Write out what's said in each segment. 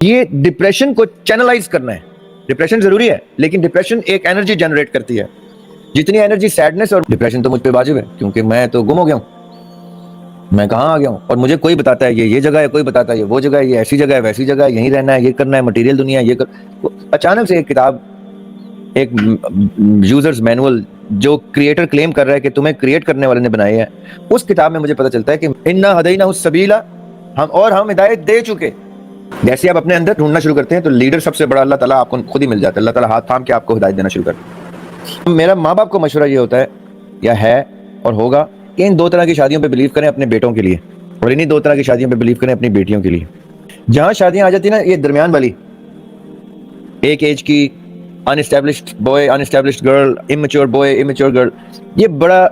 یہ ڈپریشن کو چینلائز کرنا ہے. ڈپریشن ضروری ہے لیکن ڈپریشن ایک انرجی جنریٹ کرتی ہے. جتنی انرجی سیڈنس اور ڈپریشن تو مجھ پہ واجب ہے کیونکہ میں تو گم ہو گیا ہوں. میں کہاں آ گیا ہوں اور مجھے کوئی بتاتا ہے یہ جگہ ہے, کوئی بتاتا ہے یہ وہ جگہ ہے, یہ ایسی جگہ ہے ویسی جگہ ہے, یہیں رہنا ہے, یہ کرنا ہے, مٹیریل دنیا ہے, یہ اچانک سے ایک کتاب, ایک یوزرز مینول جو کریٹر کلیم کر رہا ہے کہ تمہیں کریٹ کرنے والے نے بنائی ہے, اس کتاب میں مجھے پتہ چلتا ہے کہ انا ہدینہ السبیل, ہم ہدایت دے چکے. جیسے آپ اپنے اندر ڈھونڈنا شروع کرتے ہیں تو لیڈر سب سے بڑا اللہ تعالیٰ آپ کو خود ہی مل جاتا ہے. اللہ تعالیٰ ہاتھ تھام کے آپ کو ہدایت دینا شروع کرتا ہے. میرا ماں باپ کو مشورہ یہ ہوتا ہے یا ہے اور ہوگا کہ ان 2 طرح کی شادیوں پہ بلیو کریں اپنے بیٹوں کے لیے, اور انہی 2 طرح کی شادیوں پہ بلیو کریں اپنی بیٹیوں کے لیے. جہاں شادیاں آ جاتی ہیں نا یہ درمیان والی, ایک ایج کی, established boy established girl, amateur boy amateur girl, یہ بڑا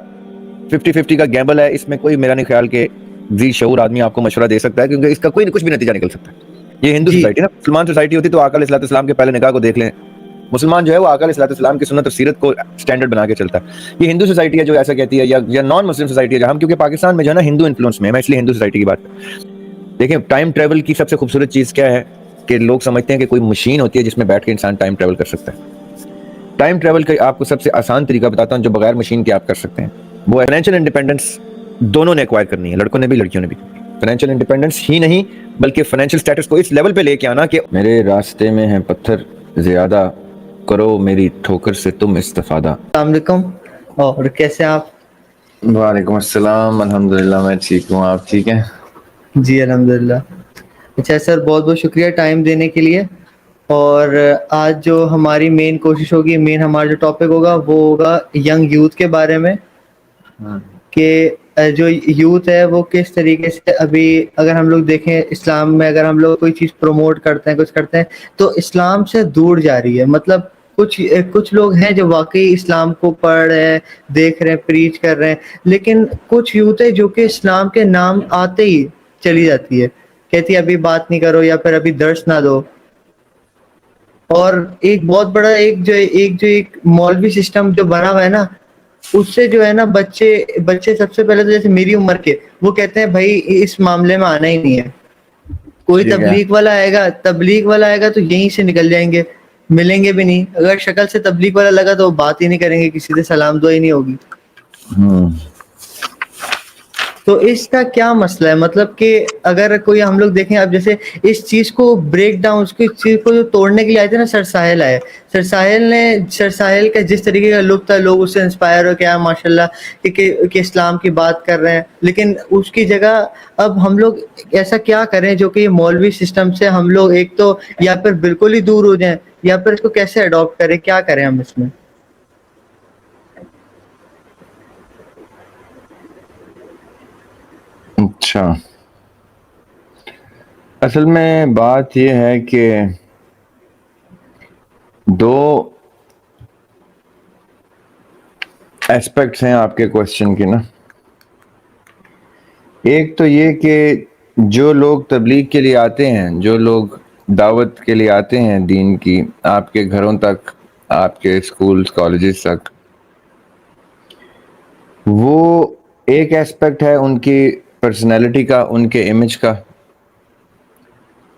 50-50 کا گیمبل ہے. اس میں کوئی میرا نہیں خیال کہ ذی شعور آدمی آپ کو مشورہ دے سکتا ہے, کیونکہ اس کا کوئی کچھ بھی نتیجہ نکل سکتا ہے. یہ ہندو جی سوسائٹی نا, مسلمان سوسائٹی ہوتی تو آقا علیہ السلام کے پہلے نکاح کو دیکھ لیں. مسلمان جو ہے وہ آقا علیہ السلام کی سنت اور سیرت کو سٹینڈرڈ بنا کے چلتا ہے. یہ ہندو سوسائٹی ہے جو ایسا کہتی ہے, یا نان مسلم سوسائٹی ہے, ہم کیونکہ پاکستان میں جو ہے نا ہندو انفلوئنس میں, میں اس لیے ہندو سوسائٹی کی بات. دیکھیں ٹائم ٹریول کی سب سے خوبصورت چیز کیا ہے کہ لوگ سمجھتے ہیں کہ کوئی مشین ہوتی ہے جس میں بیٹھ کے انسان ٹائم ٹریول کر سکتا ہے. ٹائم ٹریول کا آپ کو سب سے آسان طریقہ بتاتا ہوں جو بغیر مشین کے آپ کر سکتے ہیں. وہ فائنینشیل انڈیپینڈنس دونوں نے ایکوائر کرنی ہے, لڑکوں نے بھی لڑکیوں نے بھی. فائنینشیل انڈیپینڈنس ہی نہیں بلکہ فائنینشیل سٹیٹس کو اس لیول پہ لے کے آنا کہ میرے راستے میں ہیں پتھر زیادہ, کرو میری ٹھوکر سے تم استفادہ. السلام علیکم, اور کیسے ہیں آپ؟ وعلیکم السلام, الحمدللہ میں ٹھیک ہوں, آپ ٹھیک ہیں؟ جی الحمدللہ. اچھا سر, بہت بہت شکریہ ٹائم دینے کے لیے. اور آج جو ہماری مین کوشش ہوگی, مین ہمارا جو ٹاپک ہوگا وہ ہوگا ینگ یوتھ کے بارے میں, کہ جو یوتھ ہے وہ کس طریقے سے ابھی اگر ہم لوگ دیکھیں اسلام میں, اگر ہم لوگ کوئی چیز پروموٹ کرتے ہیں, کچھ کرتے ہیں تو اسلام سے دور جا رہی ہے. مطلب کچھ لوگ ہیں جو واقعی اسلام کو پڑھ رہے ہیں, دیکھ رہے ہیں, پریچ کر رہے ہیں, لیکن کچھ یوتھ ہے جو کہ اسلام کے نام آتے ہی چلی جاتی ہے, کہتی ہے ابھی بات نہیں کرو یا پھر ابھی درس نہ دو. اور ایک بہت بڑا ایک مولوی سسٹم جو بنا ہوا ہے نا, اس سے جو ہے نا بچے سب سے پہلے تو جیسے میری عمر کے وہ کہتے ہیں بھائی اس معاملے میں آنا ہی نہیں ہے. کوئی ٹھیک ہے. تبلیغ والا آئے گا تو یہیں سے نکل جائیں گے, ملیں گے بھی نہیں. اگر شکل سے تبلیغ والا لگا تو وہ بات ہی نہیں کریں گے, کسی سے سلام دعا ہی نہیں ہوگی. تو اس کا کیا مسئلہ ہے؟ مطلب کہ اگر کوئی ہم لوگ دیکھیں, اب جیسے اس چیز کو بریک ڈاؤن, اس چیز کو جو توڑنے کے لیے آئے تھے نا, سر ساحل آئے. سر ساحل کا جس طریقے کا لک تھا, لوگ اس سے انسپائر ہو کے ماشاء اللہ کہ اسلام کی بات کر رہے ہیں, لیکن اس کی جگہ اب ہم لوگ ایسا کیا کریں جو کہ یہ مولوی سسٹم سے ہم لوگ ایک تو یا پھر بالکل ہی دور ہو جائیں, یا پھر اس کو کیسے اڈاپٹ کریں, کیا کریں ہم اس میں؟ اچھا, اصل میں بات یہ ہے کہ 2 ایسپیکٹس ہیں آپ کے کوشچن کے نا. ایک تو یہ کہ جو لوگ تبلیغ کے لیے آتے ہیں, جو لوگ دعوت کے لیے آتے ہیں دین کی, آپ کے گھروں تک, آپ کے اسکولز کالجز تک, وہ ایک ایسپیکٹ ہے ان کی پرسنالٹی کا, ان کے امیج کا.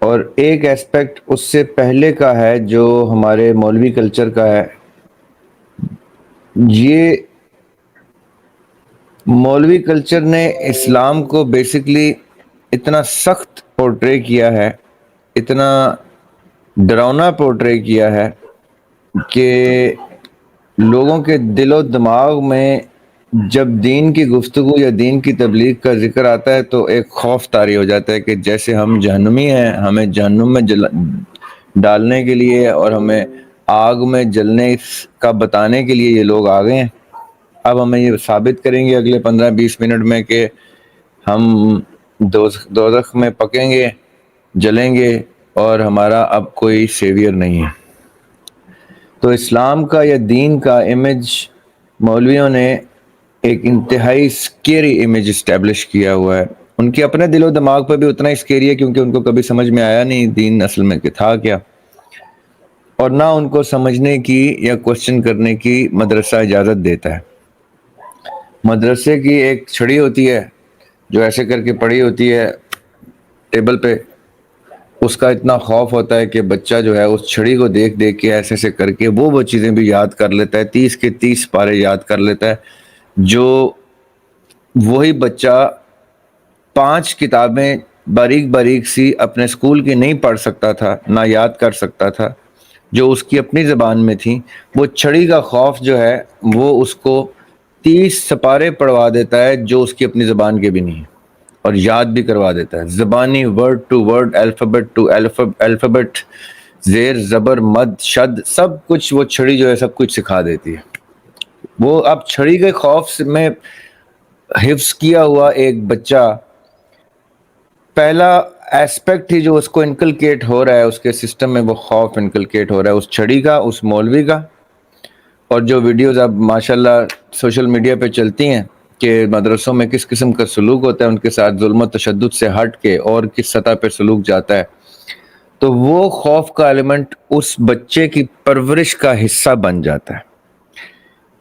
اور ایک ایسپیکٹ اس سے پہلے کا ہے جو ہمارے مولوی کلچر کا ہے. یہ مولوی کلچر نے اسلام کو بیسکلی اتنا سخت پورٹرے کیا ہے, اتنا ڈراؤنا پورٹرے کیا ہے کہ لوگوں کے دل و دماغ میں جب دین کی گفتگو یا دین کی تبلیغ کا ذکر آتا ہے تو ایک خوف طاری ہو جاتا ہے کہ جیسے ہم جہنمی ہیں, ہمیں جہنم میں ڈالنے کے لیے اور ہمیں آگ میں جلنے کا بتانے کے لیے یہ لوگ آ گئے ہیں. اب ہمیں یہ ثابت کریں گے اگلے 15-20 منٹ میں کہ ہم دوزخ میں پکیں گے, جلیں گے, اور ہمارا اب کوئی سیویئر نہیں ہے. تو اسلام کا یا دین کا امیج مولویوں نے ایک انتہائی سکیری امیج اسٹیبلش کیا ہوا ہے. ان کے اپنے دل و دماغ پہ بھی اتنا ہی سکیری ہے کیونکہ ان کو کبھی سمجھ میں آیا نہیں دین اصل میں کہ تھا کیا, اور نہ ان کو سمجھنے کی یا کوشچن کرنے کی مدرسہ اجازت دیتا ہے. مدرسے کی ایک چھڑی ہوتی ہے جو ایسے کر کے پڑی ہوتی ہے ٹیبل پہ, اس کا اتنا خوف ہوتا ہے کہ بچہ جو ہے اس چھڑی کو دیکھ دیکھ کے ایسے ایسے کر کے وہ چیزیں بھی یاد کر لیتا ہے، 30 کے 30 پارے یاد کر لیتا ہے، جو وہی بچہ 5 کتابیں باریک باریک سی اپنے اسکول کی نہیں پڑھ سکتا تھا، نہ یاد کر سکتا تھا، جو اس کی اپنی زبان میں تھی، وہ چھڑی کا خوف جو ہے وہ اس کو 30 سپارے پڑھوا دیتا ہے جو اس کی اپنی زبان کے بھی نہیں، اور یاد بھی کروا دیتا ہے، زبانی، word to word, alphabet to alphabet, زیر زبر مد شد، سب کچھ وہ چھڑی جو ہے سب کچھ سکھا دیتی ہے۔ وہ اب چھڑی کے خوف میں حفظ کیا ہوا ایک بچہ، پہلا ایسپیکٹ ہی جو اس کو انکلکیٹ ہو رہا ہے اس کے سسٹم میں، وہ خوف انکلکیٹ ہو رہا ہے اس چھڑی کا، اس مولوی کا۔ اور جو ویڈیوز اب ماشاءاللہ سوشل میڈیا پہ چلتی ہیں کہ مدرسوں میں کس قسم کا سلوک ہوتا ہے ان کے ساتھ، ظلم و تشدد سے ہٹ کے اور کس سطح پہ سلوک جاتا ہے، تو وہ خوف کا ایلیمنٹ اس بچے کی پرورش کا حصہ بن جاتا ہے۔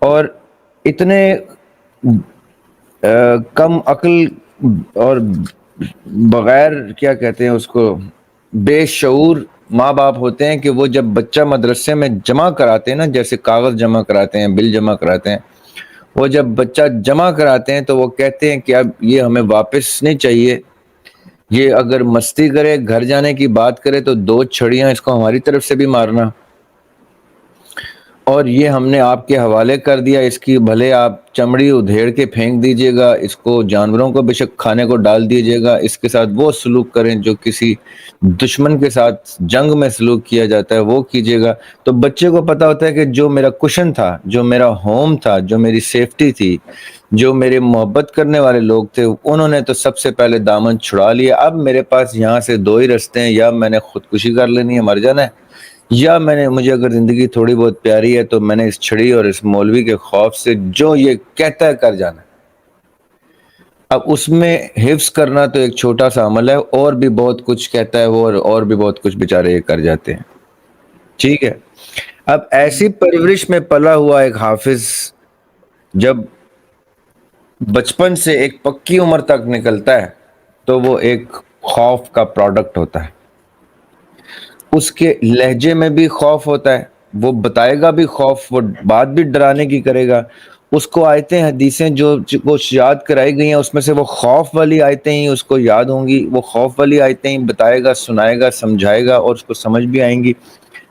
اور اتنے کم عقل اور بغیر کیا کہتے ہیں اس کو، بے شعور ماں باپ ہوتے ہیں کہ وہ جب بچہ مدرسے میں جمع کراتے ہیں نا، جیسے کاغذ جمع کراتے ہیں، بل جمع کراتے ہیں، وہ جب بچہ جمع کراتے ہیں تو وہ کہتے ہیں کہ اب یہ ہمیں واپس نہیں چاہیے، یہ اگر مستی کرے، گھر جانے کی بات کرے تو 2 چھڑیاں اس کو ہماری طرف سے بھی مارنا، اور یہ ہم نے آپ کے حوالے کر دیا، اس کی بھلے آپ چمڑی ادھیڑ کے پھینک دیجئے گا، اس کو جانوروں کو بے شک کھانے کو ڈال دیجئے گا، اس کے ساتھ وہ سلوک کریں جو کسی دشمن کے ساتھ جنگ میں سلوک کیا جاتا ہے وہ کیجئے گا۔ تو بچے کو پتا ہوتا ہے کہ جو میرا کشن تھا، جو میرا ہوم تھا، جو میری سیفٹی تھی، جو میرے محبت کرنے والے لوگ تھے، انہوں نے تو سب سے پہلے دامن چھڑا لیا، اب میرے پاس یہاں سے 2 ہی رستے ہیں، یا میں نے خودکشی کر لینی ہے، مر جانا ہے، یا مجھے اگر زندگی تھوڑی بہت پیاری ہے تو میں نے اس چھڑی اور اس مولوی کے خوف سے جو یہ کہتا ہے کر جانا ہے۔ اب اس میں حفظ کرنا تو ایک چھوٹا سا عمل ہے، اور بھی بہت کچھ کہتا ہے وہ، اور بھی بہت کچھ بیچارے یہ کر جاتے ہیں، ٹھیک ہے۔ اب ایسی پرورش میں پلا ہوا ایک حافظ جب بچپن سے ایک پکی عمر تک نکلتا ہے تو وہ ایک خوف کا پروڈکٹ ہوتا ہے، اس کے لہجے میں بھی خوف ہوتا ہے، وہ بتائے گا بھی خوف، وہ بات بھی ڈرانے کی کرے گا، اس کو آیتیں حدیثیں جو وہ یاد کرائی گئی ہیں اس میں سے وہ خوف والی آیتیں ہی اس کو یاد ہوں گی، وہ خوف والی آیتیں ہی بتائے گا، سنائے گا، سمجھائے گا، اور اس کو سمجھ بھی آئیں گی،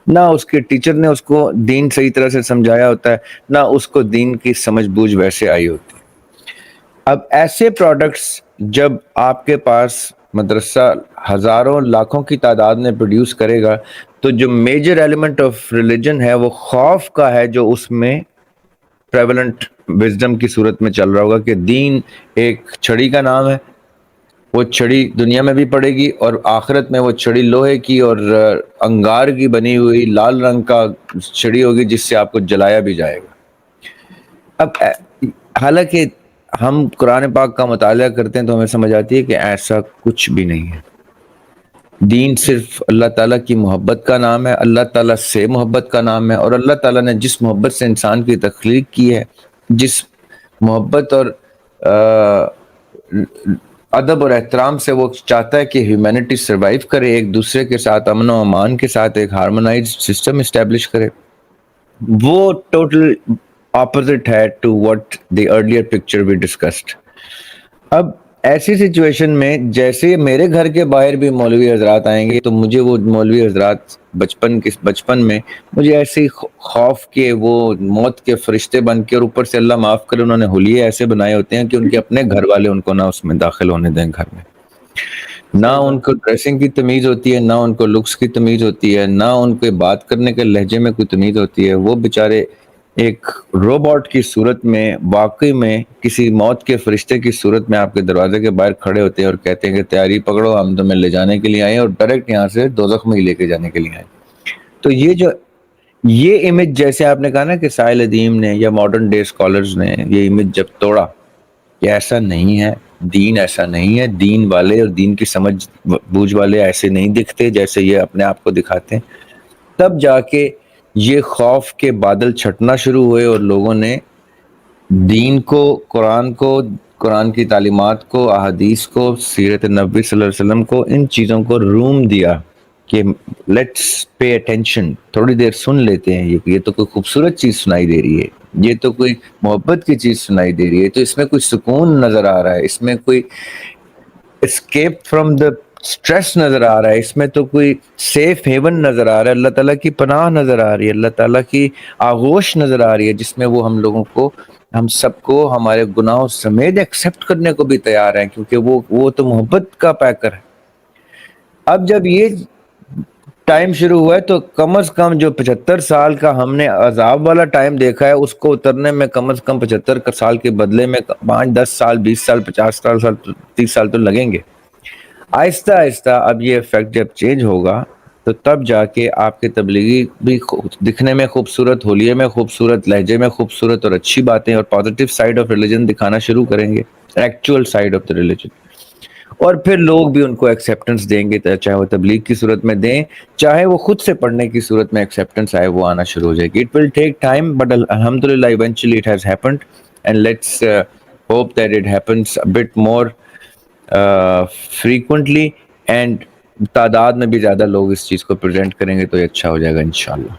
نہ اس کے ٹیچر نے اس کو دین صحیح طرح سے سمجھایا ہوتا ہے، نہ اس کو دین کی سمجھ بوجھ ویسے آئی ہوتی ہے۔ اب ایسے پروڈکٹس جب آپ کے پاس مدرسہ ہزاروں لاکھوں کی تعداد میں پروڈیوس کرے گا تو جو میجر ایلیمنٹ آف ریلیجن ہے وہ خوف کا ہے، جو اس میں پریولنٹ وزڈم کی صورت میں چل رہا ہوگا کہ دین ایک چھڑی کا نام ہے، وہ چھڑی دنیا میں بھی پڑے گی اور آخرت میں وہ چھڑی لوہے کی اور انگار کی بنی ہوئی لال رنگ کا چھڑی ہوگی جس سے آپ کو جلایا بھی جائے گا۔ اب حالانکہ ہم قرآن پاک کا مطالعہ کرتے ہیں تو ہمیں سمجھ آتی ہے کہ ایسا کچھ بھی نہیں ہے، دین صرف اللہ تعالیٰ کی محبت کا نام ہے، اللہ تعالیٰ سے محبت کا نام ہے، اور اللہ تعالیٰ نے جس محبت سے انسان کی تخلیق کی ہے، جس محبت اور ادب اور احترام سے وہ چاہتا ہے کہ ہیومینٹی سروائیو کرے، ایک دوسرے کے ساتھ امن و امان کے ساتھ ایک ہارمونائز سسٹم اسٹیبلش کرے، وہ ٹوٹل اپوزٹ ہے to what the earlier picture we discussed. اب ایسی سچویشن میں جیسے میرے گھر کے باہر بھی مولوی حضرات آئیں گے تو مجھے وہ مولوی حضرات بچپن میں مجھے ایسے خوف کے وہ موت کے فرشتے بن کے، اور اوپر سے اللہ معاف کرے انہوں نے حلیے ایسے بنائے ہوتے ہیں کہ ان کے اپنے گھر والے ان کو نہ اس میں داخل ہونے دیں گھر میں، نہ ان کو ڈریسنگ کی تمیز ہوتی ہے، نہ ان کو لکس کی تمیز ہوتی ہے، نہ ان کے بات کرنے کے لہجے میں کوئی تمیز ہوتی ہے، وہ بیچارے ایک روبوٹ کی صورت میں واقعی میں کسی موت کے فرشتے کی صورت میں آپ کے دروازے کے باہر کھڑے ہوتے ہیں اور کہتے ہیں کہ تیاری پکڑو، ہم تمہیں لے جانے کے لیے آئے اور ڈائریکٹ یہاں سے دوزخ میں ہی لے کے جانے کے لیے آئے۔ تو یہ امیج جیسے آپ نے کہا نا کہ سائل ادیم نے یا ماڈرن ڈے اسکالرز نے یہ امیج جب توڑا کہ ایسا نہیں ہے، دین ایسا نہیں ہے، دین والے اور دین کی سمجھ بوجھ والے ایسے نہیں دکھتے جیسے یہ اپنے آپ کو دکھاتے ہیں، تب جا کے یہ خوف کے بادل چھٹنا شروع ہوئے اور لوگوں نے دین کو، قرآن کی تعلیمات کو، احادیث کو، سیرت نبی صلی اللہ علیہ وسلم کو، ان چیزوں کو روم دیا، کہ لیٹس پے اٹینشن، تھوڑی دیر سن لیتے ہیں، یہ تو کوئی خوبصورت چیز سنائی دے رہی ہے، یہ تو کوئی محبت کی چیز سنائی دے رہی ہے، تو اس میں کوئی سکون نظر آ رہا ہے، اس میں کوئی اسکیپ فرام دا اسٹریس نظر آ رہا ہے، اس میں تو کوئی سیف ہیون نظر آ رہا ہے، اللہ تعالیٰ کی پناہ نظر آ رہی ہے، اللہ تعالیٰ کی آغوش نظر آ رہی ہے، جس میں وہ ہم لوگوں کو، ہم سب کو ہمارے گناہوں سمیت ایکسیپٹ کرنے کو بھی تیار ہیں، کیونکہ وہ تو محبت کا پیکر ہے۔ اب جب یہ ٹائم شروع ہوا ہے تو کم از کم جو 75 سال کا ہم نے عذاب والا ٹائم دیکھا ہے، اس کو اترنے میں کم از کم 75 سال کے بدلے میں 5 10 سال 20 سال 50 سال 30 سال تو لگیں گے۔ آہستہ آہستہ اب یہ افیکٹ جب چینج ہوگا تو تب جا کے آپ کے تبلیغی بھی دکھنے میں خوبصورت، ہولیے میں خوبصورت، لہجے میں خوبصورت اور اچھی باتیں اور پازیٹیو سائیڈ آف ریلیجن دکھانا شروع کریں گے، actual side of the religion, اور پھر لوگ بھی ان کو ایکسیپٹنس دیں گے، چاہے وہ تبلیغ کی صورت میں دیں، چاہے وہ خود سے پڑھنے کی صورت میں ایکسیپٹنس آئے، وہ آنا شروع ہو جائے گی۔ It will take time, but alhamdulillah eventually it has happened, and let's hope that it happens a bit more frequently and تعداد میں بھی زیادہ لوگ اس چیز کو پریزنٹ کریں گے تو یہ اچھا ہو جائے گا انشاءاللہ۔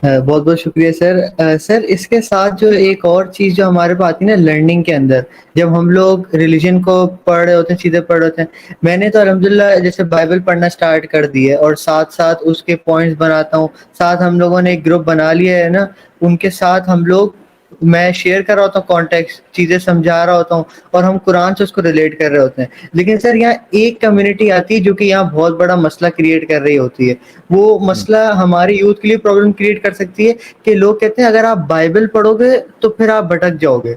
بہت بہت شکریہ سر۔ سر اس کے ساتھ جو ایک اور چیز جو ہمارے پاس آتی ہے نا لرننگ کے اندر، جب ہم لوگ ریلیجن کو پڑھ رہے ہوتے ہیں، چیزیں پڑھ رہے ہوتے ہیں، میں نے تو الحمدللہ جیسے بائبل پڑھنا سٹارٹ کر دی ہے، اور ساتھ ساتھ اس کے پوائنٹس بناتا ہوں، ساتھ ہم لوگوں نے ایک گروپ بنا لیا ہے نا، ان کے ساتھ ہم لوگ، میں شیئر کر رہا ہوتا ہوں کانٹیکٹ، چیزیں سمجھا رہا ہوتا ہوں، اور ہم قرآن سے اس کو ریلیٹ کر رہے ہوتے ہیں۔ لیکن سر یہاں ایک کمیونٹی آتی ہے جو کہ یہاں بہت بڑا مسئلہ کریٹ کر رہی ہوتی ہے، وہ مسئلہ ہمارے یوتھ کے لیے پرابلم کریٹ کر سکتی ہے کہ لوگ کہتے ہیں اگر آپ بائبل پڑھو گے تو پھر آپ بھٹک جاؤ گے۔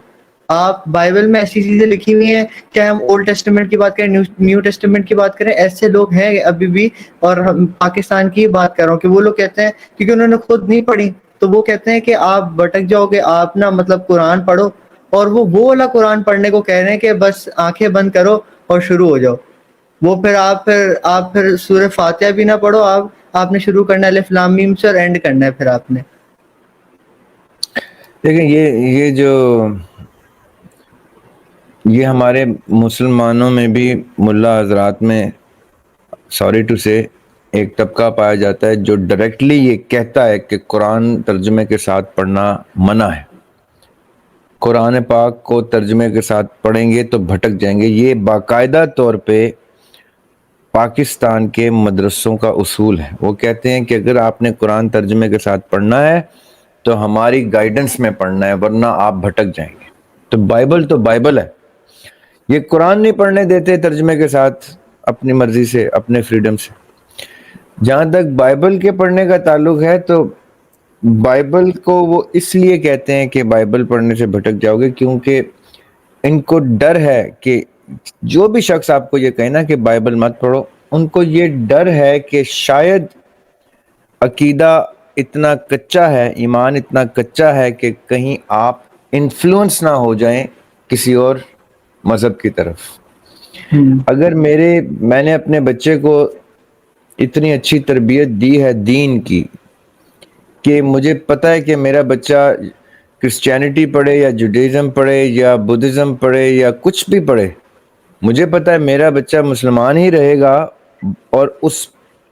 آپ بائبل میں ایسی چیزیں لکھی ہوئی ہیں، چاہے ہم اولڈ ٹیسٹمنٹ کی بات کریں، نیو ٹیسٹمنٹ کی بات کریں، ایسے لوگ ہیں ابھی بھی، اور ہم پاکستان کی بات کر رہا ہوں کہ وہ لوگ کہتے ہیں، کیونکہ انہوں نے خود نہیں پڑھی، تو وہ کہتے ہیں کہ آپ بھٹک جاؤ گے، آپ نا مطلب قرآن پڑھو، اور وہ والا قرآن پڑھنے کو کہہ رہے ہیں کہ بس آنکھیں بند کرو اور شروع ہو جاؤ۔ وہ پھر سورہ فاتحہ بھی نہ پڑھو، آپ نے شروع کرنا ہے الف لام میم سے اور اینڈ کرنا ہے پھر آپ نے۔ دیکھیں یہ ہمارے مسلمانوں میں بھی ملا حضرات میں سوری ٹو سے ایک طبقہ پایا جاتا ہے جو ڈائریکٹلی یہ کہتا ہے کہ قرآن ترجمے کے ساتھ پڑھنا منع ہے، قرآن پاک کو ترجمے کے ساتھ پڑھیں گے تو بھٹک جائیں گے۔ یہ باقاعدہ طور پہ پاکستان کے مدرسوں کا اصول ہے، وہ کہتے ہیں کہ اگر آپ نے قرآن ترجمے کے ساتھ پڑھنا ہے تو ہماری گائیڈنس میں پڑھنا ہے، ورنہ آپ بھٹک جائیں گے۔ تو بائبل ہے، یہ قرآن نہیں پڑھنے دیتے ترجمے کے ساتھ اپنی مرضی سے، اپنے فریڈم سے۔ جہاں تک بائبل کے پڑھنے کا تعلق ہے تو بائبل کو وہ اس لیے کہتے ہیں کہ بائبل پڑھنے سے بھٹک جاؤ گے، کیونکہ ان کو ڈر ہے کہ جو بھی شخص آپ کو یہ کہے نا کہ بائبل مت پڑھو، ان کو یہ ڈر ہے کہ شاید عقیدہ اتنا کچا ہے، ایمان اتنا کچا ہے کہ کہیں آپ انفلوئنس نہ ہو جائیں کسی اور مذہب کی طرف۔ اگر میں نے اپنے بچے کو اتنی اچھی تربیت دی ہے دین کی کہ مجھے پتہ ہے کہ میرا بچہ کرسچینٹی پڑھے یا جوڈیزم پڑھے یا بدھزم پڑھے یا کچھ بھی پڑھے، مجھے پتہ ہے میرا بچہ مسلمان ہی رہے گا، اور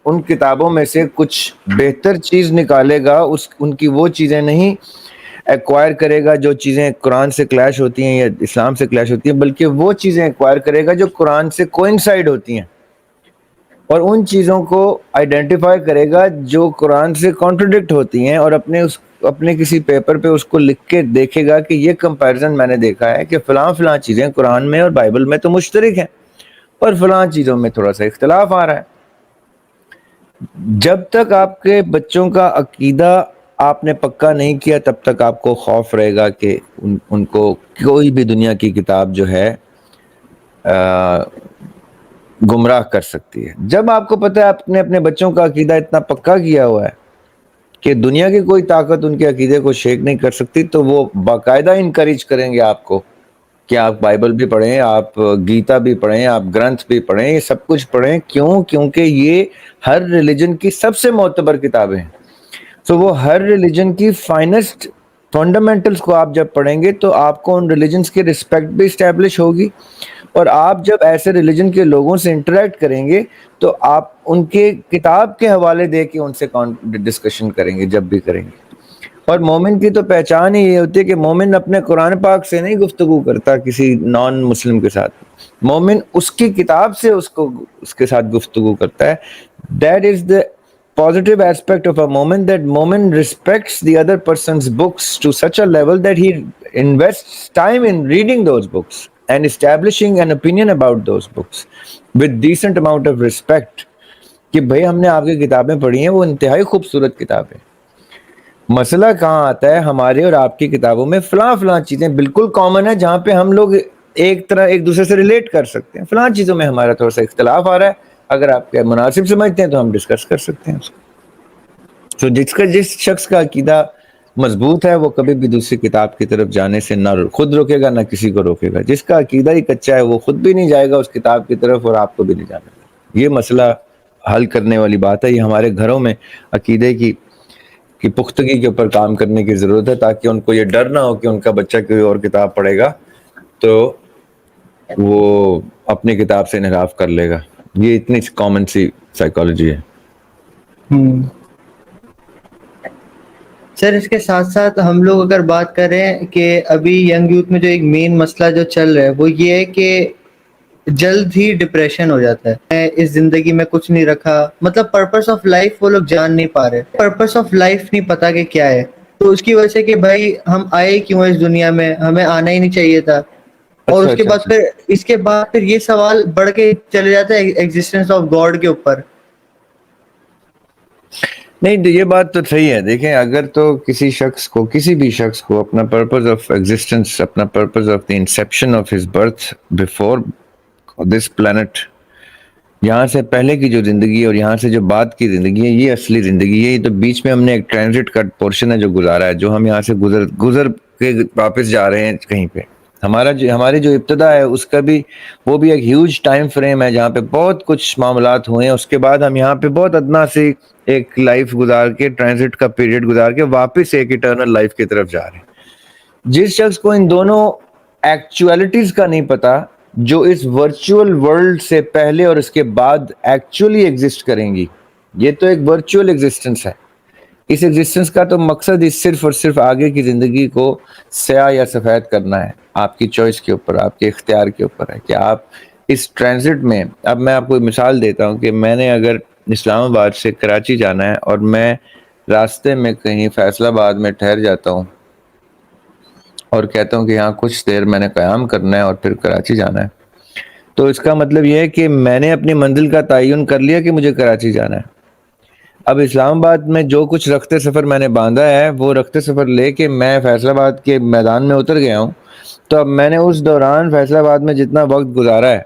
ان کتابوں میں سے کچھ بہتر چیز نکالے گا، ان کی وہ چیزیں نہیں ایکوائر کرے گا جو چیزیں قرآن سے کلیش ہوتی ہیں یا اسلام سے کلیش ہوتی ہیں، بلکہ وہ چیزیں ایکوائر کرے گا جو قرآن سے کوئنسائڈ ہوتی ہیں، اور ان چیزوں کو آئیڈینٹیفائی کرے گا جو قرآن سے کانٹرڈکٹ ہوتی ہیں، اور اپنے کسی پیپر پہ اس کو لکھ کے دیکھے گا کہ یہ کمپیریزن میں نے دیکھا ہے کہ فلاں چیزیں قرآن میں اور بائبل میں تو مشترک ہیں، اور فلاں چیزوں میں تھوڑا سا اختلاف آ رہا ہے۔ جب تک آپ کے بچوں کا عقیدہ آپ نے پکا نہیں کیا تب تک آپ کو خوف رہے گا کہ ان کو کوئی بھی دنیا کی کتاب جو ہے گمراہ کر سکتی ہے۔ جب آپ کو پتہ ہے آپ نے اپنے بچوں کا عقیدہ اتنا پکا کیا ہوا ہے کہ دنیا کی کوئی طاقت ان کے عقیدے کو شیک نہیں کر سکتی، تو وہ باقاعدہ انکریج کریں گے آپ کو کہ آپ بائبل بھی پڑھیں، آپ گیتا بھی پڑھیں، آپ گرنتھ بھی پڑھیں، یہ سب کچھ پڑھیں۔ کیوں؟ کیونکہ یہ ہر ریلیجن کی سب سے معتبر کتابیں ہیں، تو وہ ہر ریلیجن کی فائنسٹ فنڈامنٹلس کو آپ جب پڑھیں گے تو آپ کو ان ریلیجنس کی رسپیکٹ بھی اسٹیبلش ہوگی، اور آپ جب ایسے ریلیجن کے لوگوں سے انٹریکٹ کریں گے تو آپ ان کے کتاب کے حوالے دے کے ان سے ڈسکشن کریں گے جب بھی کریں گے۔ اور مومن کی تو پہچان ہی یہ ہوتی ہے کہ مومن اپنے قرآن پاک سے نہیں گفتگو کرتا کسی نان مسلم کے ساتھ، مومن اس کی کتاب سے اس کے ساتھ گفتگو کرتا ہے۔ That is the positive aspect of a moment, that moment respects the other person's books to such a level that he invests time in reading those books and establishing an opinion about those books with decent amount of respect کہ بھئی ہم نے آپ کی کتابیں پڑھی ہیں، وہ انتہائی خوبصورت کتابیں۔ مسئلہ کہاں آتا ہے؟ ہمارے اور آپ کی کتابوں میں فلاں چیزیں بالکل کامن ہے جہاں پہ ہم لوگ ایک دوسرے سے ریلیٹ کر سکتے ہیں، فلاں چیزوں میں ہمارا تھوڑا سا اختلاف آ رہا ہے، اگر آپ کے مناسب سمجھتے ہیں تو ہم ڈسکس کر سکتے ہیں اس کو۔ تو جس شخص کا عقیدہ مضبوط ہے وہ کبھی بھی دوسری کتاب کی طرف جانے سے نہ خود روکے گا نہ کسی کو روکے گا، جس کا عقیدہ ہی کچا ہے وہ خود بھی نہیں جائے گا اس کتاب کی طرف اور آپ کو بھی نہیں جانا گا۔ یہ مسئلہ حل کرنے والی بات ہے، یہ ہمارے گھروں میں عقیدے کی پختگی کے اوپر کام کرنے کی ضرورت ہے، تاکہ ان کو یہ ڈر نہ ہو کہ ان کا بچہ کوئی اور کتاب پڑھے گا تو وہ اپنی کتاب سے انحراف کر لے گا۔ یہ اتنی کامن سی سائیکالوجی ہے۔ سر اس کے ساتھ ساتھ ہم لوگ اگر بات کریں کہ ابھی ینگ یوتھ میں جو ایک مین مسئلہ جو چل رہا ہے وہ یہ ہے کہ جلد ہی ڈپریشن ہو جاتا ہے، میں اس زندگی میں کچھ نہیں رکھا، مطلب پرپس آف لائف وہ لوگ جان نہیں پا رہے، پرپس آف لائف نہیں پتا کہ کیا ہے، تو اس کی وجہ سے کہ بھائی ہم آئے کیوں اس دنیا میں، ہمیں آنا ہی نہیں چاہیے تھا۔ اور اس کے بعد پھر یہ سوال بڑھ کے چلے جاتا ہے ایگزسٹنس آف گاڈ کے اوپر۔ نہیں، یہ بات تو صحیح ہے۔ دیکھیں، اگر تو کسی بھی شخص کو اپنا پرپز آف ایگزسٹنس، اپنا purpose of the inception of his birth before this planet, یہاں سے پہلے کی جو زندگی اور یہاں سے جو بعد کی زندگی ہے، یہ اصلی زندگی ہے۔ یہ تو بیچ میں ہم نے ایک ٹرانزٹ کا پورشن ہے جو گزارا ہے، جو ہم یہاں سے گزر کے واپس جا رہے ہیں کہیں پہ۔ ہماری جو ابتدا ہے اس کا بھی وہ بھی ایک ہیوج ٹائم فریم ہے جہاں پہ بہت کچھ معاملات ہوئے ہیں، اس کے بعد ہم یہاں پہ بہت ادنا سی ایک لائف گزار کے، ٹرانزٹ کا پیریڈ گزار کے واپس ایک ایٹرنل لائف کی طرف جا رہے ہیں۔ جس شخص کو ان دونوں ایکچولیٹیز کا نہیں پتا، جو اس ورچوئل ورلڈ سے پہلے اور اس کے بعد ایکچولی ایگزسٹ کریں گی، یہ تو ایک ورچوئل ایگزسٹنس ہے، اس ایگزسٹنس کا تو مقصد ہی صرف اور صرف آگے کی زندگی کو سیاہ یا سفید کرنا ہے۔ آپ کی چوائس کے اوپر، آپ کے اختیار کے اوپر ہے کہ آپ اس ٹرانزٹ میں۔ اب میں آپ کو مثال دیتا ہوں کہ میں نے اگر اسلام آباد سے کراچی جانا ہے اور میں راستے میں کہیں فیصل آباد میں ٹھہر جاتا ہوں اور کہتا ہوں کہ یہاں کچھ دیر میں نے قیام کرنا ہے اور پھر کراچی جانا ہے، تو اس کا مطلب یہ ہے کہ میں نے اپنی منزل کا تعین کر لیا کہ مجھے کراچی جانا ہے۔ اب اسلام آباد میں جو کچھ رخت سفر میں نے باندھا ہے وہ رخت سفر لے کے میں فیصل آباد کے میدان میں اتر گیا ہوں، تو اب میں نے اس دوران فیصل آباد میں جتنا وقت گزارا ہے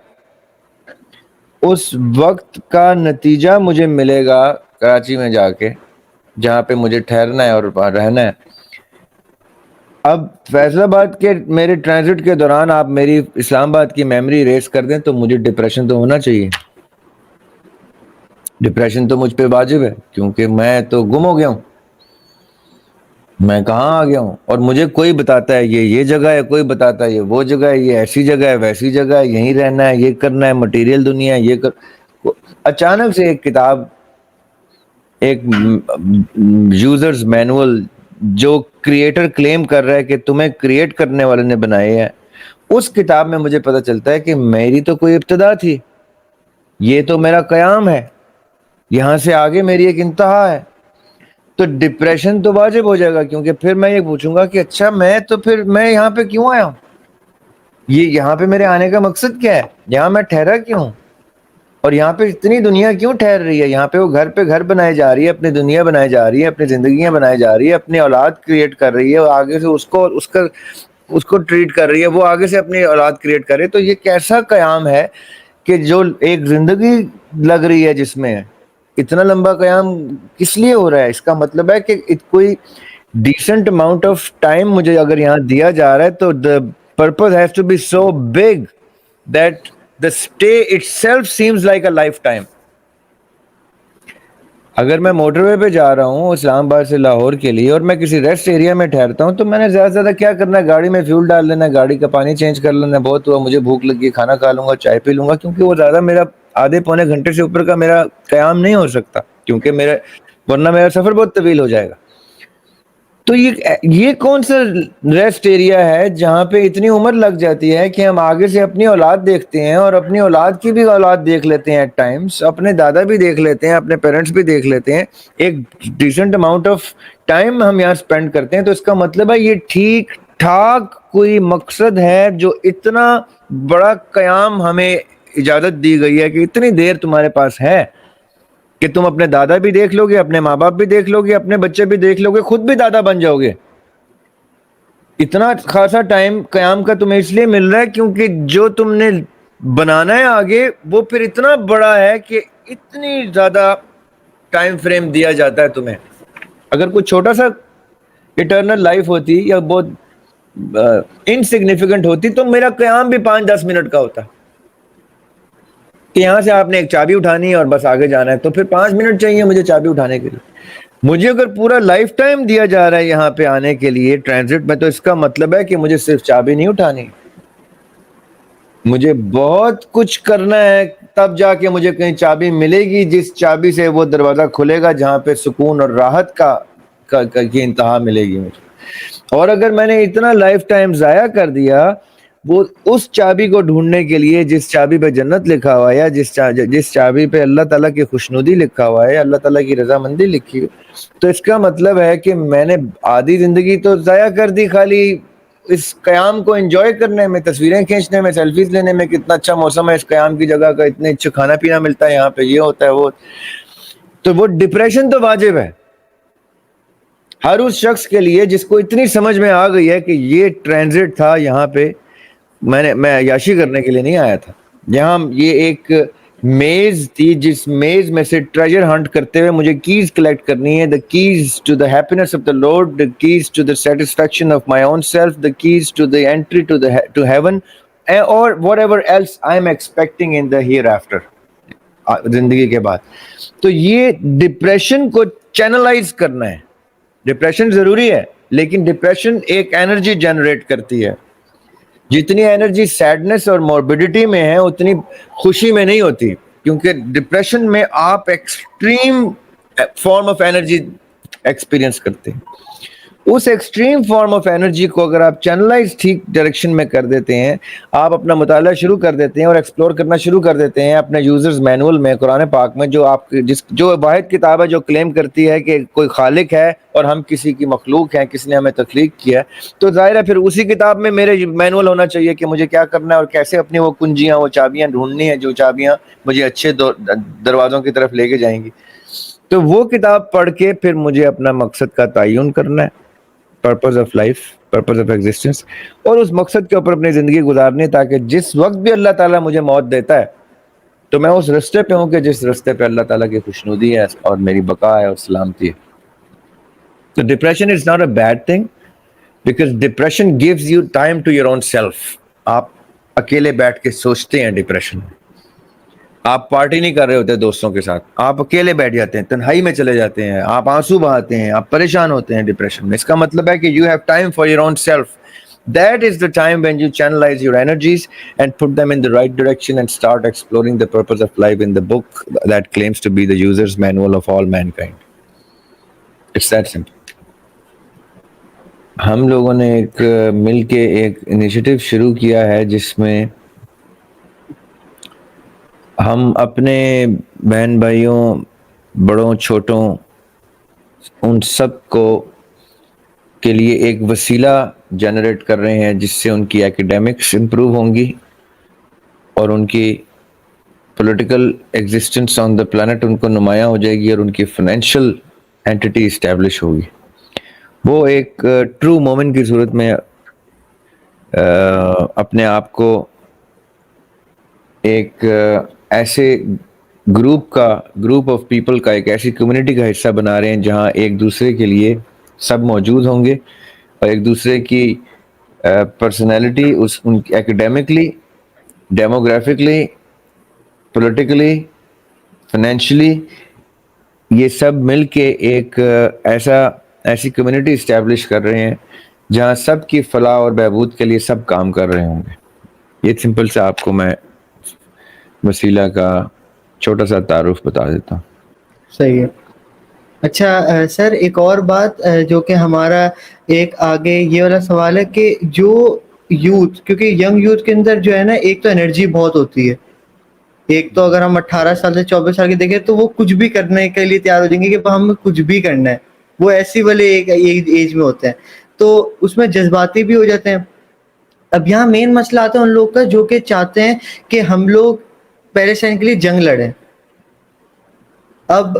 اس وقت کا نتیجہ مجھے ملے گا کراچی میں جا کے، جہاں پہ مجھے ٹھہرنا ہے اور رہنا ہے۔ اب فیصل آباد کے میرے ٹرانزٹ کے دوران آپ میری اسلام آباد کی میموری ریز کر دیں تو مجھے ڈپریشن تو ہونا چاہیے، ڈپریشن تو مجھ پہ واجب ہے، کیونکہ میں تو گم ہو گیا ہوں، میں کہاں آ گیا ہوں، اور مجھے کوئی بتاتا ہے یہ جگہ ہے، کوئی بتاتا ہے یہ وہ جگہ ہے، یہ ایسی جگہ ہے، ویسی جگہ ہے، یہیں رہنا ہے، یہ کرنا ہے، مٹیریل دنیا ہے، اچانک سے ایک کتاب، ایک یوزرز مینول جو کریٹر کلیم کر رہا ہے کہ تمہیں کریٹ کرنے والے نے بنائے ہے، اس کتاب میں مجھے پتہ چلتا ہے کہ میری تو کوئی ابتدا تھی، یہ تو میرا قیام ہے، یہاں سے آگے میری ایک انتہا ہے۔ تو ڈپریشن تو واجب ہو جائے گا، کیونکہ پھر میں یہ پوچھوں گا کہ اچھا میں یہاں پہ کیوں آیا ہوں، یہاں پہ میرے آنے کا مقصد کیا ہے، یہاں میں ٹھہرا کیوں، اور یہاں پہ اتنی دنیا کیوں ٹھہر رہی ہے، یہاں پہ وہ گھر بنائے جا رہی ہے، اپنی دنیا بنائی جا رہی ہے، اپنی زندگیاں بنائی جا رہی ہے، اپنی اولاد کریٹ کر رہی ہے، اور آگے سے اس کو ٹریٹ کر رہی ہے، وہ آگے سے اپنی اولاد کریٹ کر رہی ہے۔ تو یہ کیسا قیام ہے کہ جو ایک زندگی لگ رہی ہے جس میں اتنا لمبا قیام کس لیے ہو رہا ہے؟ اس کا مطلب ہے کہ کوئی ڈیسنٹ اماؤنٹ آف ٹائم مجھے اگر یہاں دیا جا رہا ہے تو the purpose has to be so big that the stay itself seems like a lifetime۔ اگر میں موٹر وے پہ جا رہا ہوں اسلام آباد سے لاہور کے لیے اور میں کسی ریسٹ ایریا میں ٹھہرتا ہوں تو میں نے زیادہ سے زیادہ کیا کرنا ہے, گاڑی میں فیول ڈال لینا ہے, گاڑی کا پانی چینج کر لینا ہے, بہت ہوا مجھے بھوک لگی ہے کھانا کھا لوں گا, چائے پی لوں گا, کیونکہ وہ زیادہ میرا آدھے پونے گھنٹے سے اوپر کا میرا قیام نہیں ہو سکتا, کیونکہ ورنہ میرا سفر بہت طویل ہو جائے گا. تو یہ کون سا ریسٹ ایریا ہے جہاں پہ اتنی عمر لگ جاتی ہے کہ ہم آگے سے اپنی اولاد دیکھتے ہیں اور اپنی اولاد کی بھی اولاد دیکھ لیتے ہیں, ایٹ ٹائمس اپنے دادا بھی دیکھ لیتے ہیں, اپنے پیرنٹس بھی دیکھ لیتے ہیں, ایک ڈیسنٹ اماؤنٹ آف ٹائم ہم یہاں اسپینڈ کرتے ہیں. تو اس کا مطلب ہے یہ ٹھیک ٹھاک کوئی مقصد ہے جو اتنا بڑا قیام ہمیں اجازت دی گئی ہے کہ اتنی دیر تمہارے پاس ہے کہ تم اپنے دادا بھی دیکھ لو گے, اپنے ماں باپ بھی دیکھ لو گے, اپنے بچے بھی دیکھ لو گے, خود بھی دادا بن جاؤ گے. اتنا خاصا ٹائم قیام کا تمہیں اس لیے مل رہا ہے کیونکہ جو تم نے بنانا ہے آگے وہ پھر اتنا بڑا ہے کہ اتنی زیادہ ٹائم فریم دیا جاتا ہے تمہیں. اگر کوئی چھوٹا سا اٹرنل لائف ہوتی یا بہت انسگنیفیکنٹ ہوتی تو میرا قیام بھی 5-10 منٹ کا ہوتا کہ یہاں سے آپ نے ایک چابی اٹھانی ہے اور بس آگے جانا ہے, تو پھر 5 منٹ چاہیے مجھے چابی اٹھانے کے لیے. مجھے اگر پورا لائف ٹائم دیا جا رہا ہے یہاں پہ آنے کے لیے ٹرانزٹ میں, تو اس کا مطلب ہے کہ مجھے صرف چابی نہیں اٹھانی, مجھے بہت کچھ کرنا ہے, تب جا کے مجھے کہیں چابی ملے گی جس چابی سے وہ دروازہ کھلے گا جہاں پہ سکون اور راحت کی انتہا ملے گی مجھے. اور اگر میں نے اتنا لائف ٹائم ضائع کر دیا وہ اس چابی کو ڈھونڈنے کے لیے جس چابی پہ جنت لکھا ہوا ہے, یا جس چابی پہ اللہ تعالیٰ کی خوشنودی لکھا ہوا ہے, اللہ تعالیٰ کی رضامندی لکھی, تو اس کا مطلب ہے کہ میں نے آدھی زندگی تو ضائع کر دی خالی اس قیام کو انجوائے کرنے میں, تصویریں کھینچنے میں, سیلفیز لینے میں, کتنا اچھا موسم ہے اس قیام کی جگہ کا, اتنے اچھا کھانا پینا ملتا ہے یہاں پہ, یہ ہوتا ہے وہ. تو وہ ڈپریشن تو واجب ہے ہر اس شخص کے لیے جس کو اتنی سمجھ میں آ گئی ہے کہ یہ ٹرانزٹ تھا, یہاں پہ میں عیاشی کرنے کے لیے نہیں آیا تھا, یہاں یہ ایک میز تھی جس میز میں سے ٹریجر ہنٹ کرتے ہوئے مجھے کیز کلیکٹ کرنی ہے, the keys to the happiness of the Lord, the keys to the satisfaction of my own self, the keys to the entry to heaven, اور whatever else I am expecting in the hereafter, زندگی کے بعد. تو یہ depression کو channelise کرنا ہے. Depression ضروری ہے لیکن ڈپریشن ایک انرجی جنریٹ کرتی ہے, جتنی انرجی سیڈنس اور موربیڈیٹی میں ہے اتنی خوشی میں نہیں ہوتی, کیونکہ ڈپریشن میں آپ extreme form of energy experience کرتے ہیں. اس ایکسٹریم فارم آف انرجی کو اگر آپ چینلائز ٹھیک ڈائریکشن میں کر دیتے ہیں, آپ اپنا مطالعہ شروع کر دیتے ہیں اور ایکسپلور کرنا شروع کر دیتے ہیں اپنے یوزرز مینول میں, قرآن پاک میں, جو واحد کتاب ہے جو کلیم کرتی ہے کہ کوئی خالق ہے اور ہم کسی کی مخلوق ہیں, کس نے ہمیں تخلیق کیا, تو ظاہر ہے پھر اسی کتاب میں میرے مینول ہونا چاہیے کہ مجھے کیا کرنا ہے اور کیسے اپنی وہ کنجیاں, وہ چابیاں ڈھونڈنی ہیں جو چابیاں مجھے اچھے دروازوں کی طرف لے کے جائیں گی. تو وہ کتاب پڑھ کے پھر مجھے اپنا مقصد کا تعین کرنا ہے, purpose of life, purpose of existence, اور اس مقصد کے اوپر اپنی زندگی گزارنی, تاکہ جس وقت بھی اللہ تعالیٰ مجھے موت دیتا ہے تو میں اس رستے پہ ہوں کہ جس رستے پہ اللہ تعالیٰ کی خوشنودی ہے اور میری بقا ہے اور سلامتی ہے. تو depression is not a bad thing, because depression gives you time to your own self. آپ اکیلے بیٹھ کے سوچتے ہیں ڈپریشن میں, آپ پارٹی نہیں کر رہے ہوتے دوستوں کے ساتھ, آپ اکیلے بیٹھ جاتے ہیں, تنہائی میں چلے جاتے ہیں, آپ آنسو بہاتے ہیں, آپ پریشان ہوتے ہیں ڈپریشن میں. اس کا مطلب ہے کہ you have time for your own self. That is the time when you channelize your energies and put them in the right direction and start exploring the purpose of life in the book that claims to be the user's manual of all mankind. It's that simple. ہم لوگوں نے ایک مل کے ایک initiative شروع کیا ہے جس میں ہم اپنے بہن بھائیوں, بڑوں چھوٹوں, ان سب کو کے لیے ایک وسیلہ جنریٹ کر رہے ہیں جس سے ان کی ایکیڈیمکس امپروو ہوں گی اور ان کی political existence on the planet ان کو نمایاں ہو جائے گی اور ان کی فائنینشیل اینٹی اسٹیبلش ہوگی. وہ ایک ٹرو مومن کی صورت میں اپنے آپ کو ایک ایسے گروپ آف پیپل کا, ایک ایسی کمیونٹی کا حصہ بنا رہے ہیں جہاں ایک دوسرے کے لیے سب موجود ہوں گے اور ایک دوسرے کی پرسنالٹی ایکیڈیمکلی, ڈیموگرافکلی, پولیٹیکلی, فائنینشلی یہ سب مل کے ایک ایسی کمیونٹی اسٹیبلش کر رہے ہیں جہاں سب کی فلاح اور بہبود کے لیے سب کام کر رہے ہوں گے۔ یہ سمپل سے آپ کو میں وسیلہ کا چھوٹا سا تعارف بتا دیتا ہوں۔ صحیح ہے۔ اچھا سر، ایک اور بات جو کہ ہمارا ایک آگے یہ والا سوال ہے کہ جو یوتھ، کیونکہ ینگ یوتھ کے اندر جو ہے نا، ایک تو انرجی بہت ہوتی ہے، ایک تو اگر ہم 18 سال سے 24 سال کے دیکھیں تو وہ کچھ بھی کرنے کے لیے تیار ہو جائیں گے کہ ہم کچھ بھی کرنا ہے، وہ ایسی والے ایک ایج میں ہوتے ہیں، تو اس میں جذباتی بھی ہو جاتے ہیں۔ اب یہاں مین مسئلہ آتا ہے ان لوگ کا جو کہ چاہتے ہیں کہ ہم لوگ پیلسٹائن کے لیے جنگ لڑیں۔ اب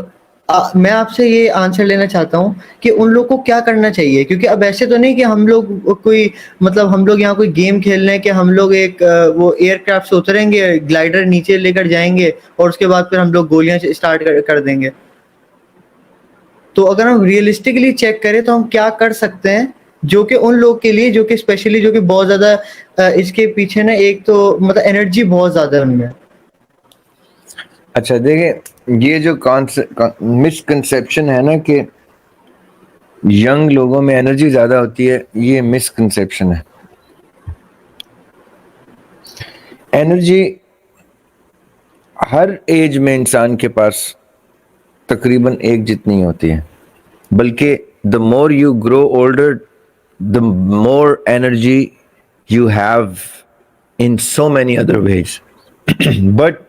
میں آپ سے یہ آنسر لینا چاہتا ہوں کہ ان لوگ کو کیا کرنا چاہیے، کیونکہ اب ایسے تو نہیں کہ ہم لوگ کوئی مطلب ہم لوگ یہاں کوئی گیم کھیل رہے ہیں کہ ہم لوگ ایک وہ ایئر کرافٹ سے اتریں گے، گلائڈر نیچے لے کر جائیں گے اور اس کے بعد پھر ہم لوگ گولیاں اسٹارٹ کر دیں گے۔ تو اگر ہم ریئلسٹکلی چیک کریں تو ہم کیا کر سکتے ہیں جو کہ ان لوگ کے لیے جو کہ اسپیشلی جو کہ بہت زیادہ اس کے پیچھے نا، ایک تو مطلب انرجی بہت زیادہ ہے ان میں۔ اچھا دیکھیں، یہ جو مسکنسیپشن ہے نا کہ ینگ لوگوں میں انرجی زیادہ ہوتی ہے، یہ مسکنسیپشن ہے۔ انرجی ہر ایج میں انسان کے پاس تقریباً ایک جتنی ہوتی ہے، بلکہ the more you grow older the more energy you have in so many other ways but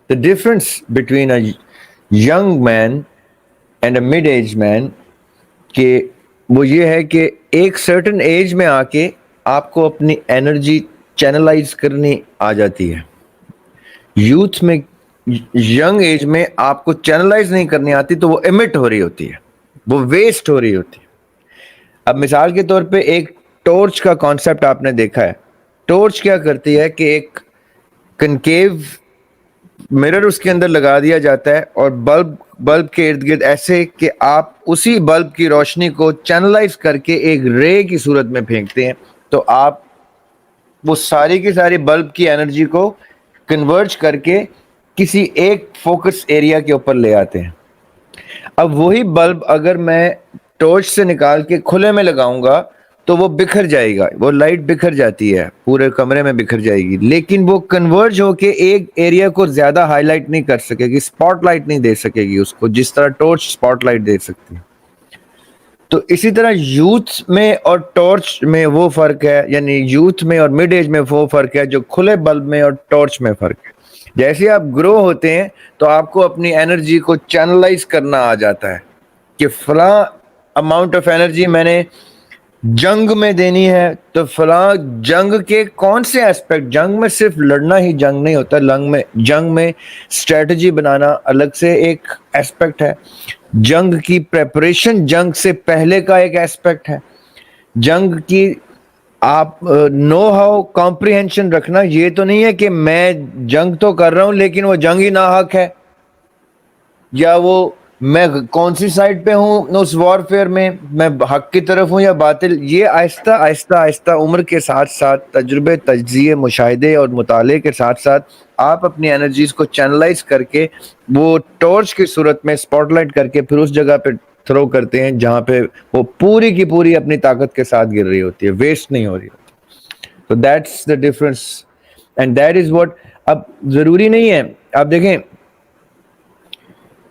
the difference between a young man and a mid-aged man کہ وہ یہ ہے کہ ایک سرٹن ایج میں آ کے آپ کو اپنی انرجی چینلائز کرنی آ جاتی ہے۔ یوتھ میں، ینگ ایج میں آپ کو چینلائز نہیں کرنی آتی تو وہ ایمٹ ہو رہی ہوتی ہے، وہ ویسٹ ہو رہی ہوتی ہے۔ اب مثال کے طور پہ ایک ٹورچ کا کانسیپٹ آپ نے دیکھا ہے۔ ٹورچ کیا کرتی ہے کہ ایک کنکیو مرر اس کے اندر لگا دیا جاتا ہے اور بلب کے ارد گرد ایسے کہ آپ اسی بلب کی روشنی کو چینلائز کر کے ایک رے کی صورت میں پھینکتے ہیں، تو آپ وہ ساری کی ساری بلب کی انرجی کو کنورج کر کے کسی ایک فوکس ایریا کے اوپر لے آتے ہیں۔ اب وہی بلب اگر میں ٹارچ سے نکال کے کھلے میں لگاؤں گا تو وہ بکھر جائے گا، وہ لائٹ بکھر جاتی ہے، پورے کمرے میں بکھر جائے گی، لیکن وہ کنورج ہو کے ایک ایریا کو زیادہ ہائی لائٹ نہیں کر سکے گی، اسپاٹ لائٹ نہیں دے سکے گی اس کو، جس طرح ٹارچ اسپاٹ لائٹ دے سکتی ہے۔ تو اسی طرح یوتھ میں اور ٹارچ میں وہ فرق ہے، یعنی یوتھ میں اور مڈ ایج میں وہ فرق ہے جو کھلے بلب میں اور ٹارچ میں فرق ہے۔ جیسے آپ گرو ہوتے ہیں تو آپ کو اپنی انرجی کو چینلائز کرنا آ جاتا ہے کہ فلاں اماؤنٹ آف انرجی میں نے جنگ میں دینی ہے، تو فلاں جنگ کے کون سے ایسپیکٹ، جنگ میں صرف لڑنا ہی جنگ نہیں ہوتا، جنگ میں اسٹریٹجی بنانا الگ سے ایک ایسپیکٹ ہے، جنگ کی پریپریشن جنگ سے پہلے کا ایک ایسپیکٹ ہے، جنگ کی آپ نو ہاؤ کمپریہنشن رکھنا، یہ تو نہیں ہے کہ میں جنگ تو کر رہا ہوں لیکن وہ جنگ ہی ناحق ہے، یا وہ میں کون سی سائڈ پہ ہوں اس وارفیئر میں حق کی طرف ہوں یا باطل۔ یہ آہستہ آہستہ آہستہ عمر کے ساتھ ساتھ تجربے، تجزیے، مشاہدے اور مطالعے کے ساتھ ساتھ آپ اپنی انرجیز کو چینلائز کر کے وہ ٹارچ کی صورت میں اسپاٹ لائٹ کر کے پھر اس جگہ پہ تھرو کرتے ہیں جہاں پہ وہ پوری کی پوری اپنی طاقت کے ساتھ گر رہی ہوتی ہے، ویسٹ نہیں ہو رہی ہوتی۔ تو that's the difference and that is what. اب ضروری نہیں ہے، آپ دیکھیں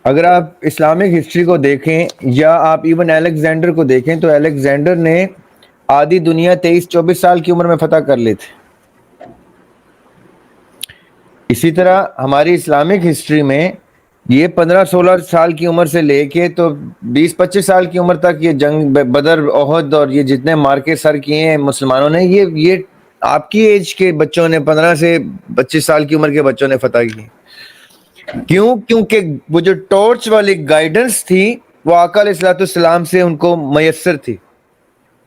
اگر آپ اسلامک ہسٹری کو دیکھیں یا آپ ایون الیگزینڈر کو دیکھیں تو الیگزینڈر نے آدھی دنیا 23-24 سال کی عمر میں فتح کر لی تھی۔ اسی طرح ہماری اسلامک ہسٹری میں یہ 15-16 سال کی عمر سے لے کے تو 20-25 سال کی عمر تک یہ جنگ بدر، احد اور یہ جتنے مارکے سر کیے ہیں مسلمانوں نے، یہ آپ کی ایج کے بچوں نے، 15 سے 25 سال کی عمر کے بچوں نے فتح کی۔ کیوں؟ کیونکہ وہ جو ٹارچ والی گائیڈنس تھی وہ آقا علیہ الصلوۃ والسلام سے ان کو میسر تھی،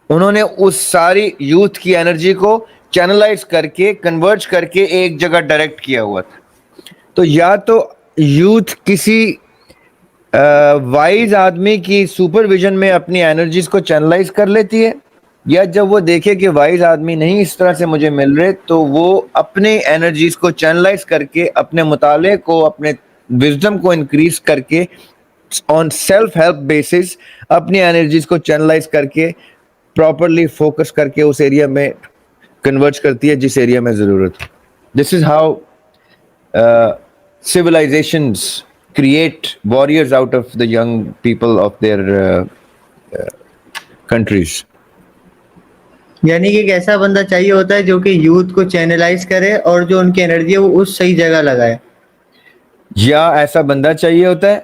انہوں نے اس ساری یوتھ کی انرجی کو چینلائز کر کے کنورج کر کے ایک جگہ ڈائریکٹ کیا ہوا تھا۔ تو یا تو یوتھ کسی وائز آدمی کی سپرویژن میں اپنی انرجیز کو چینلائز کر لیتی ہے، یا جب وہ دیکھے کہ وائز آدمی نہیں اس طرح سے مجھے مل رہے تو وہ اپنے انرجیز کو چینلائز کر کے اپنے مطالعے کو، اپنے وزڈم کو انکریز کر کے آن سیلف ہیلپ بیسس اپنی انرجیز کو چینلائز کر کے پراپرلی فوکس کر کے اس ایریا میں کنورٹ کرتی ہے جس ایریا میں ضرورت ہے. This is how civilizations create warriors out of the young people of their countries. یعنی کہ ایک ایسا بندہ چاہیے ہوتا ہے جو کہ یوتھ کو چینلائز کرے اور جو ان کی انرجی ہے وہ اس صحیح جگہ لگائے. یا ایسا بندہ چاہیے ہوتا ہے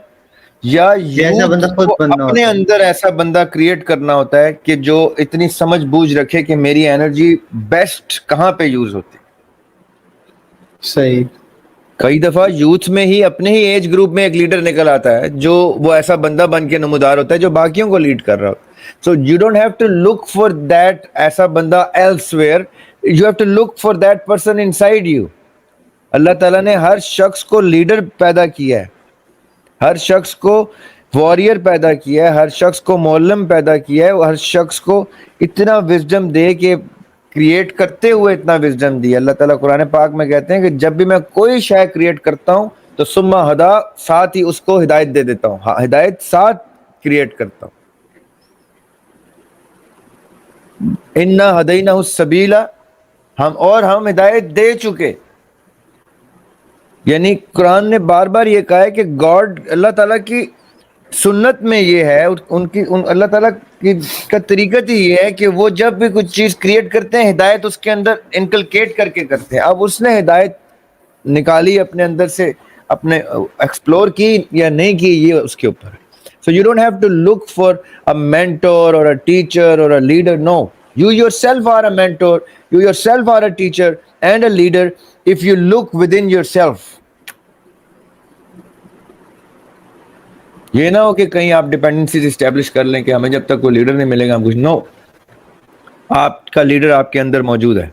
یا ایسا یوتھ بندہ خود کو بننا اپنے ہوتا ہے. اندر ایسا بندہ کریٹ کرنا ہوتا ہے کہ جو اتنی سمجھ بوجھ رکھے کہ میری انرجی بیسٹ کہاں پہ یوز ہوتی. صحیح. کئی دفعہ یوتھ میں ہی اپنے ہی ایج گروپ میں ایک لیڈر نکل آتا ہے جو وہ ایسا بندہ بن کے نمودار ہوتا ہے جو باقیوں کو لیڈ کر رہا ہوتا ہے. So you don't have to look for that ایسا بندہ elsewhere, you have to look for that person inside you. اللہ تعالیٰ نے ہر شخص کو لیڈر پیدا کیا ہے, ہر شخص کو واریر پیدا کیا ہے, ہر شخص کو معلم پیدا کیا ہے, ہر شخص کو اتنا وزڈم دے کہ کریٹ کرتے ہوئے اتنا وزڈم دیا. اللہ تعالیٰ قرآن پاک میں کہتے ہیں کہ جب بھی میں کوئی شے کریٹ کرتا ہوں تو ثم ہدا, ساتھ ہی اس کو ہدایت دے دیتا ہوں, ہدایت ساتھ کریٹ کرتا ہوں. انا ہدینہ السبیل, ہم ہدایت دے چکے. یعنی قرآن نے بار بار یہ کہا ہے کہ گاڈ, اللہ تعالیٰ کی سنت میں یہ ہے, اللہ تعالیٰ کا طریقت ہی یہ ہے کہ وہ جب بھی کچھ چیز کریٹ کرتے ہیں ہدایت اس کے اندر انکلکیٹ کر کے کرتے ہیں. اب اس نے ہدایت نکالی اپنے اندر سے, اپنے ایکسپلور کی یا نہیں کی, یہ اس کے اوپر ہے. So you don't have to look for a mentor or a teacher or a leader. No, you yourself are a mentor, you yourself are a teacher and a leader if you look within yourself. یہ نہ ہو کہ کہیں آپ dependencies establish کر لیں کہ ہمیں جب تک کوئی لیڈر نہیں ملے گا ہم کچھ. نو, آپ کا لیڈر آپ کے اندر موجود ہے.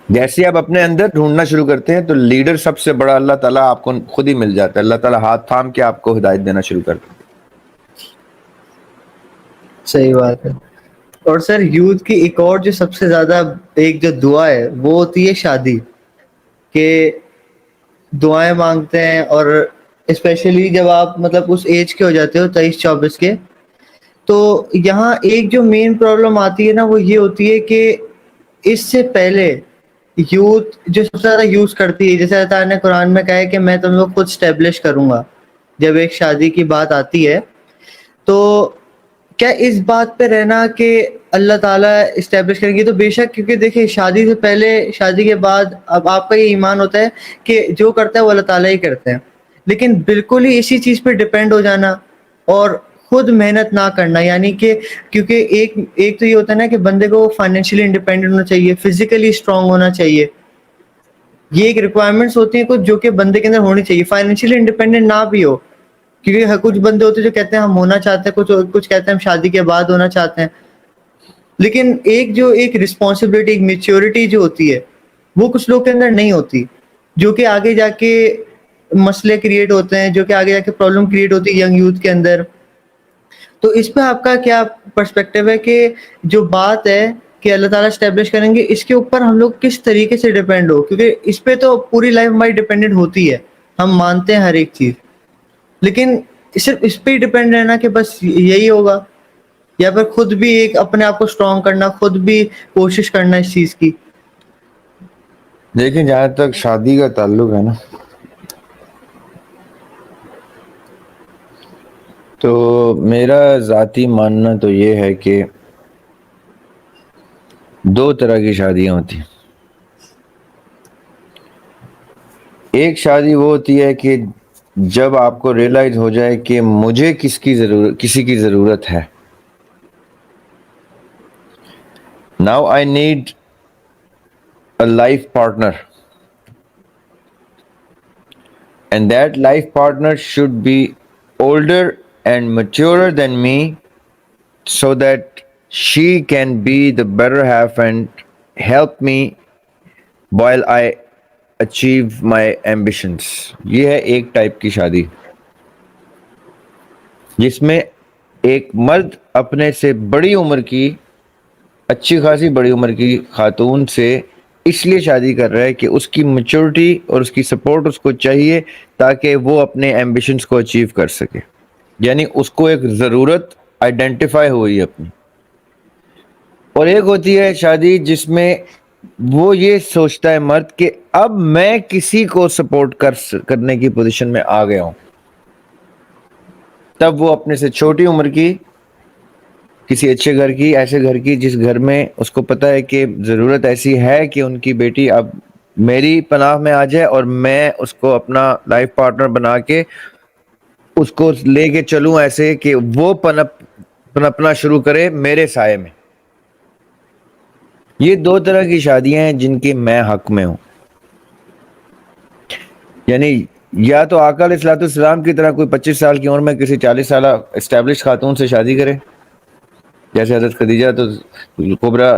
جیسے آپ اپنے اندر ڈھونڈنا شروع کرتے ہیں تو لیڈر سب سے بڑا اللہ تعالیٰ آپ کو خود ہی مل جاتا ہے. اللہ تعالیٰ ہاتھ تھام کے آپ کو ہدایت دینا شروع کرتا ہے. صحیح بات ہے. اور سر یوتھ کی ایک اور جو سب سے زیادہ ایک جو دعا ہے وہ ہوتی ہے شادی, کہ دعائیں مانگتے ہیں. اور اسپیشلی جب آپ مطلب اس ایج کے ہو جاتے ہو 23-24 کے, تو یہاں ایک جو مین پرابلم آتی ہے نا وہ یہ ہوتی ہے کہ اس سے پہلے یوتھ جو سب سے زیادہ یوز کرتی ہے, جیسے اللہ تعالیٰ نے قرآن میں کہا ہے کہ میں تم کو خود اسٹیبلش کروں گا. جب ایک شادی کی بات آتی ہے تو کیا اس بات پہ رہنا کہ اللہ تعالیٰ اسٹیبلش کریں گے, تو بے شک, کیونکہ دیکھیں شادی سے پہلے شادی کے بعد اب آپ کا یہ ایمان ہوتا ہے کہ جو کرتا ہے وہ اللہ تعالیٰ ہی کرتے ہیں. لیکن بالکل ہی اسی چیز پہ ڈپینڈ ہو جانا اور خود محنت نہ کرنا, یعنی کہ کیونکہ ایک تو یہ ہوتا ہے نا کہ بندے کو فائنینشلی انڈیپینڈنٹ ہونا چاہیے, فزیکلی اسٹرانگ ہونا چاہیے. یہ ایک ریکوائرمنٹس ہوتی ہیں کچھ جو کہ بندے کے اندر ہونی چاہیے. فائنینشلی انڈیپینڈنٹ نہ بھی ہو, کیونکہ کچھ بندے ہوتے ہیں جو کہتے ہیں ہم ہونا چاہتے ہیں, کچھ کہتے ہیں ہم شادی کے بعد ہونا چاہتے ہیں. لیکن ایک رسپانسبلٹی, ایک میچیورٹی جو ہوتی ہے وہ کچھ لوگ کے اندر نہیں ہوتی, جو کہ آگے جا کے مسئلے کریٹ ہوتے ہیں, جو کہ آگے جا کے پرابلم کریٹ ہوتی ہے ینگ یوتھ کے اندر. تو اس پہ آپ کا کیا پرسپیکٹیو ہے کہ جو بات ہے کہ اللہ تعالیٰ اسٹیبلش کریں گے, اس کے اوپر ہم لوگ کس طریقے سے ڈیپینڈ ہو, کیونکہ اس پہ تو پوری لائف ہماری ڈیپینڈنٹ ہوتی ہے, ہم مانتے ہیں ہر ایک چیز, لیکن صرف اس پہ ہی ڈیپینڈ رہنا کہ بس یہی ہوگا, یا پھر خود بھی ایک اپنے آپ کو اسٹرانگ کرنا, خود بھی کوشش کرنا اس چیز کی. دیکھیں جہاں تک شادی کا تعلق ہے نا, تو میرا ذاتی ماننا تو یہ ہے کہ 2 طرح کی شادیاں ہوتی ہیں. ایک شادی وہ ہوتی ہے کہ جب آپ کو ریئلائز ہو جائے کہ مجھے کسی کی ضرورت ہے. Now I need a life partner, and that life partner should be older and maturer than me so that she can be the better half and help me while I achieve my ambitions. یہ ہے ایک type کی شادی جس میں ایک مرد اپنے سے بڑی عمر کی, اچھی خاصی بڑی عمر کی خاتون سے اس لیے شادی کر رہا ہے کہ اس کی میچورٹی اور اس کی سپورٹ اس کو چاہیے تاکہ وہ اپنے ایمبیشنز کو اچیو کر سکے. یعنی اس کو ایک ضرورت آئیڈینٹیفائی ہوئی اپنی. اور ایک ہوتی ہے شادی جس میں وہ یہ سوچتا ہے مرد کہ اب میں کسی کو سپورٹ کرنے کی پوزیشن میں آ گیا ہوں. تب وہ اپنے سے چھوٹی عمر کی کسی اچھے گھر کی، ایسے گھر کی جس گھر میں اس کو پتا ہے کہ ضرورت ایسی ہے کہ ان کی بیٹی اب میری پناہ میں آ جائے اور میں اس کو اپنا لائف پارٹنر بنا کے اس کو لے کے چلوں ایسے کہ وہ پنپنا شروع کرے میرے سائے میں. یہ دو طرح کی شادیاں ہیں جن کی میں حق میں ہوں. یعنی یا تو آقا علیہ الصلوۃ والسلام کی طرح کوئی 25 سال کی عمر میں کسی 40 سالہ اسٹیبلش خاتون سے شادی کرے، جیسے حضرت خدیجہ تو کبریٰ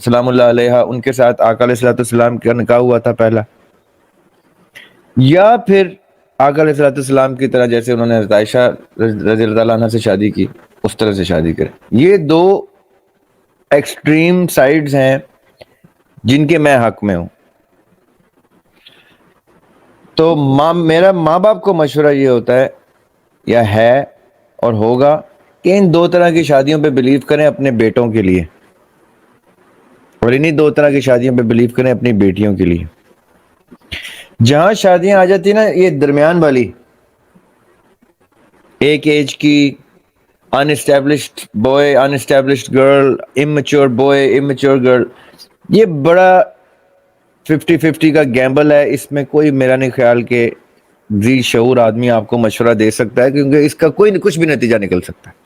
سلام اللہ علیہ ان کے ساتھ آقا علیہ الصلوۃ والسلام کا نکاح ہوا تھا پہلا. یا پھر آقا علیہ الصلوۃ والسلام کی طرح جیسے انہوں نے حضرت عائشہ رضی اللہ عنہ سے شادی کی اس طرح سے شادی کرے. یہ دو ایکسٹریم سائیڈز ہیں جن کے میں حق میں ہوں. تو میرا ماں باپ کو مشورہ یہ ہوتا ہے یا ہے اور ہوگا کہ ان دو طرح کی شادیوں پہ بلیو کریں اپنے بیٹوں کے لیے، اور انہی دو طرح کی شادیوں پہ بلیو کریں اپنی بیٹیوں کے لیے. جہاں شادیاں آ جاتی ہیں نا یہ درمیان والی، ایک ایج کی، ان اسٹیبلشڈ بوائے ان اسٹیبلشڈ گرل، اممیچور بوائے اممیچور گرل، یہ بڑا 50-50 کا گیمبل ہے. اس میں کوئی میرا نہیں خیال کہ ذی شعور آدمی آپ کو مشورہ دے سکتا ہے، کیونکہ اس کا کوئی کچھ بھی نتیجہ نکل سکتا ہے.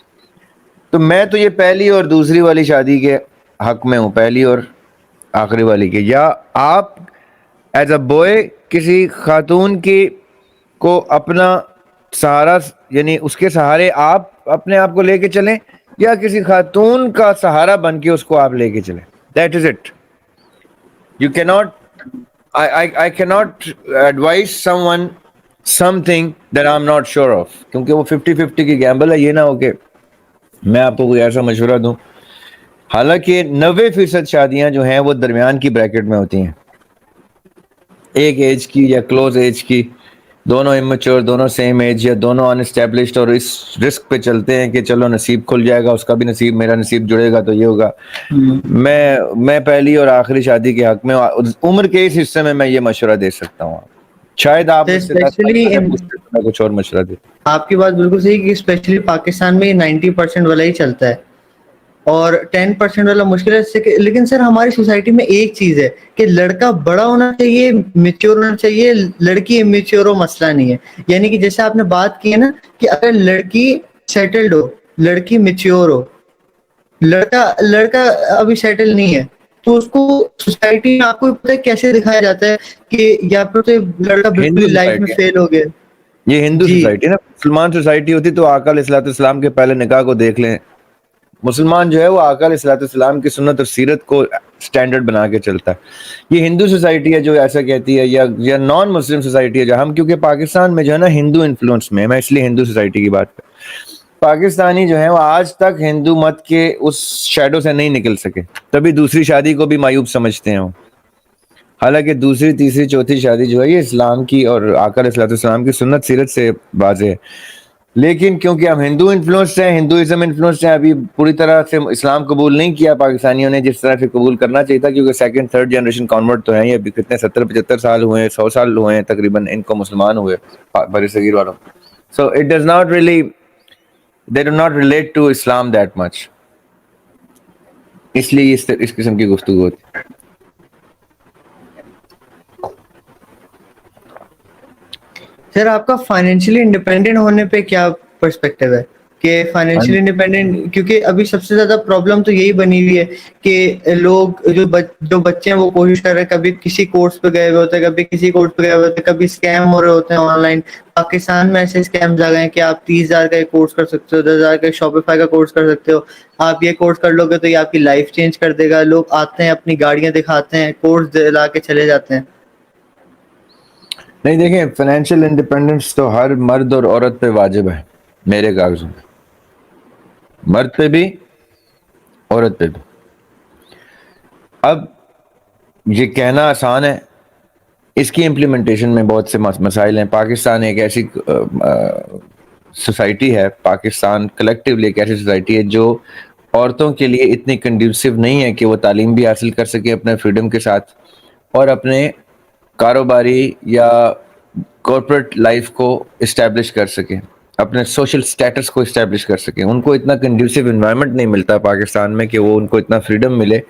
تو میں تو یہ پہلی اور دوسری والی شادی کے حق میں ہوں، پہلی اور آخری والی کے. یا آپ ایز اے بوائے کسی خاتون کی کو اپنا سہارا یعنی اس کے سہارے آپ اپنے آپ کو لے کے چلیں، یا کسی خاتون کا سہارا بن کے اس کو آپ لے کے چلیں. That is it. You cannot, I cannot advise someone something that I'm not sure of. کیونکہ وہ 50-50 کی گیمبل ہے. یہ نہ ہو کہ میں آپ کو کوئی ایسا مشورہ دوں. حالانکہ 90% شادیاں جو ہیں وہ درمیان کی بریکٹ میں ہوتی ہیں، ایک ایج کی یا کلوز ایج کی، دونوں اممیچور، دونوں سیم ایج یا دونوں ان اسٹیبلشڈ، اور اس رسک پہ چلتے ہیں کہ چلو نصیب کھل جائے گا، اس کا بھی نصیب، میرا نصیب جڑے گا تو یہ ہوگا. میں پہلی اور آخری شادی کے حق میں عمر کے اس حصے میں یہ مشورہ دے سکتا ہوں. شاید آپ مجھ سے 10 سال پہلے پوچھتے تو میں کچھ اور مشورہ دیتا. آپ کی بات بالکل صحیح کہ اسپیشلی پاکستان میں 90% والا ہی چلتا ہے اور 10% والا مشکل ہے. لیکن سر ہماری سوسائٹی میں ایک چیز ہے کہ لڑکا بڑا ہونا چاہیے، میچور ہونا چاہیے، لڑکی امیچور ہو مسئلہ نہیں ہے. یعنی کہ جیسے آپ نے بات کی ہے نا کہ اگر لڑکی سیٹلڈ ہو، لڑکی میچور ہو، لڑکا ابھی سیٹل نہیں ہے، تو اس کو سوسائٹی میں آپ کو پتہ ہے کیسے دکھایا جاتا ہے کہ یا پھر لڑکا بالکل لائف میں فیل ہو گیا. یہ ہندو سوسائٹی نا. مسلمان سوسائٹی ہوتی تو آقا علیہ الصلوۃ والسلام کے پہلے نکاح کو دیکھ لیں. مسلمان جو ہے وہ آقا علیہ الصلوۃ والسلام کی سنت اور سیرت کو سٹینڈرڈ بنا کے چلتا ہے. یہ ہندو سوسائٹی ہے جو ایسا کہتی ہے، یا نان مسلم سوسائٹی ہے جو ہم، کیونکہ پاکستان میں جو ہے نا ہندو انفلوئنس میں اس لیے ہندو سوسائٹی کی بات کروں. پاکستانی جو ہیں وہ آج تک ہندو مت کے اس شیڈو سے نہیں نکل سکے، تبھی دوسری شادی کو بھی معیوب سمجھتے ہیں وہ. حالانکہ دوسری، تیسری، چوتھی شادی جو ہے یہ اسلام کی اور آقا علیہ الصلوۃ والسلام کی سنت سیرت سے واضح ہے. لیکن کیونکہ ہم ہندو انفلوئنسڈ ہیں، ہندوازم انفلوئنسڈ ہیں، ابھی پوری طرح سے اسلام قبول نہیں کیا پاکستانیوں نے جس طرح سے قبول کرنا چاہیے تھا، کیونکہ سیکنڈ تھرڈ جنریشن کنورٹ تو ہیں یہ ابھی کتنے 70-75 سال ہوئے ہیں، 100 سال ہوئے ہیں تقریباً ان کو مسلمان ہوئے بر صغیر والوں. So it does not really, they do not relate to Islam that much. اس لیے اس قسم کی گفتگو ہوتی ہے. سر آپ کا فائنینشلی انڈیپینڈنٹ ہونے پہ کیا پرسپیکٹو ہے کہ فائنینشلی انڈیپینڈنٹ، کیونکہ ابھی سب سے زیادہ پرابلم تو یہی بنی ہوئی ہے کہ لوگ جو بچے ہیں وہ کوشش کر رہے ہیں، کبھی کسی کورس پہ گئے ہوئے ہوتے ہیں، کبھی کسی کورس پہ گئے ہوئے ہوتے ہیں، کبھی اسکیم ہو رہے ہوتے ہیں آن لائن. پاکستان میں ایسے اسکیمز آ گئے ہیں کہ آپ 30,000 کا کورس کر سکتے ہو، 10,000 کا شاپیفائی کا کورس کر سکتے ہو. آپ یہ کورس کر لو گے تو یہ آپ کی لائف چینج کر دے گا. لوگ آتے ہیں، اپنی گاڑیاں دکھاتے ہیں، کورس دلا کے چلے جاتے ہیں. نہیں دیکھیں، فائنینشیل انڈیپینڈنس تو ہر مرد اور عورت پہ واجب ہے میرے کاغذوں میں، مرد پہ بھی عورت پہ بھی. اب یہ کہنا آسان ہے، اس کی امپلیمنٹیشن میں بہت سے مسائل ہیں. پاکستان ایک ایسی سوسائٹی ہے، پاکستان کلیکٹیولی ایک ایسی سوسائٹی ہے جو عورتوں کے لیے اتنی کنڈیوسیو نہیں ہے کہ وہ تعلیم بھی حاصل کر سکیں اپنے فریڈم کے ساتھ، اور اپنے کاروباری یا کارپوریٹ لائف کو اسٹیبلش کر سکیں، اپنے سوشل سٹیٹس کو اسٹیبلش کر سکیں. ان کو اتنا کنڈیوسیو انوائرمنٹ نہیں ملتا پاکستان میں کہ وہ ان کو اتنا فریڈم ملے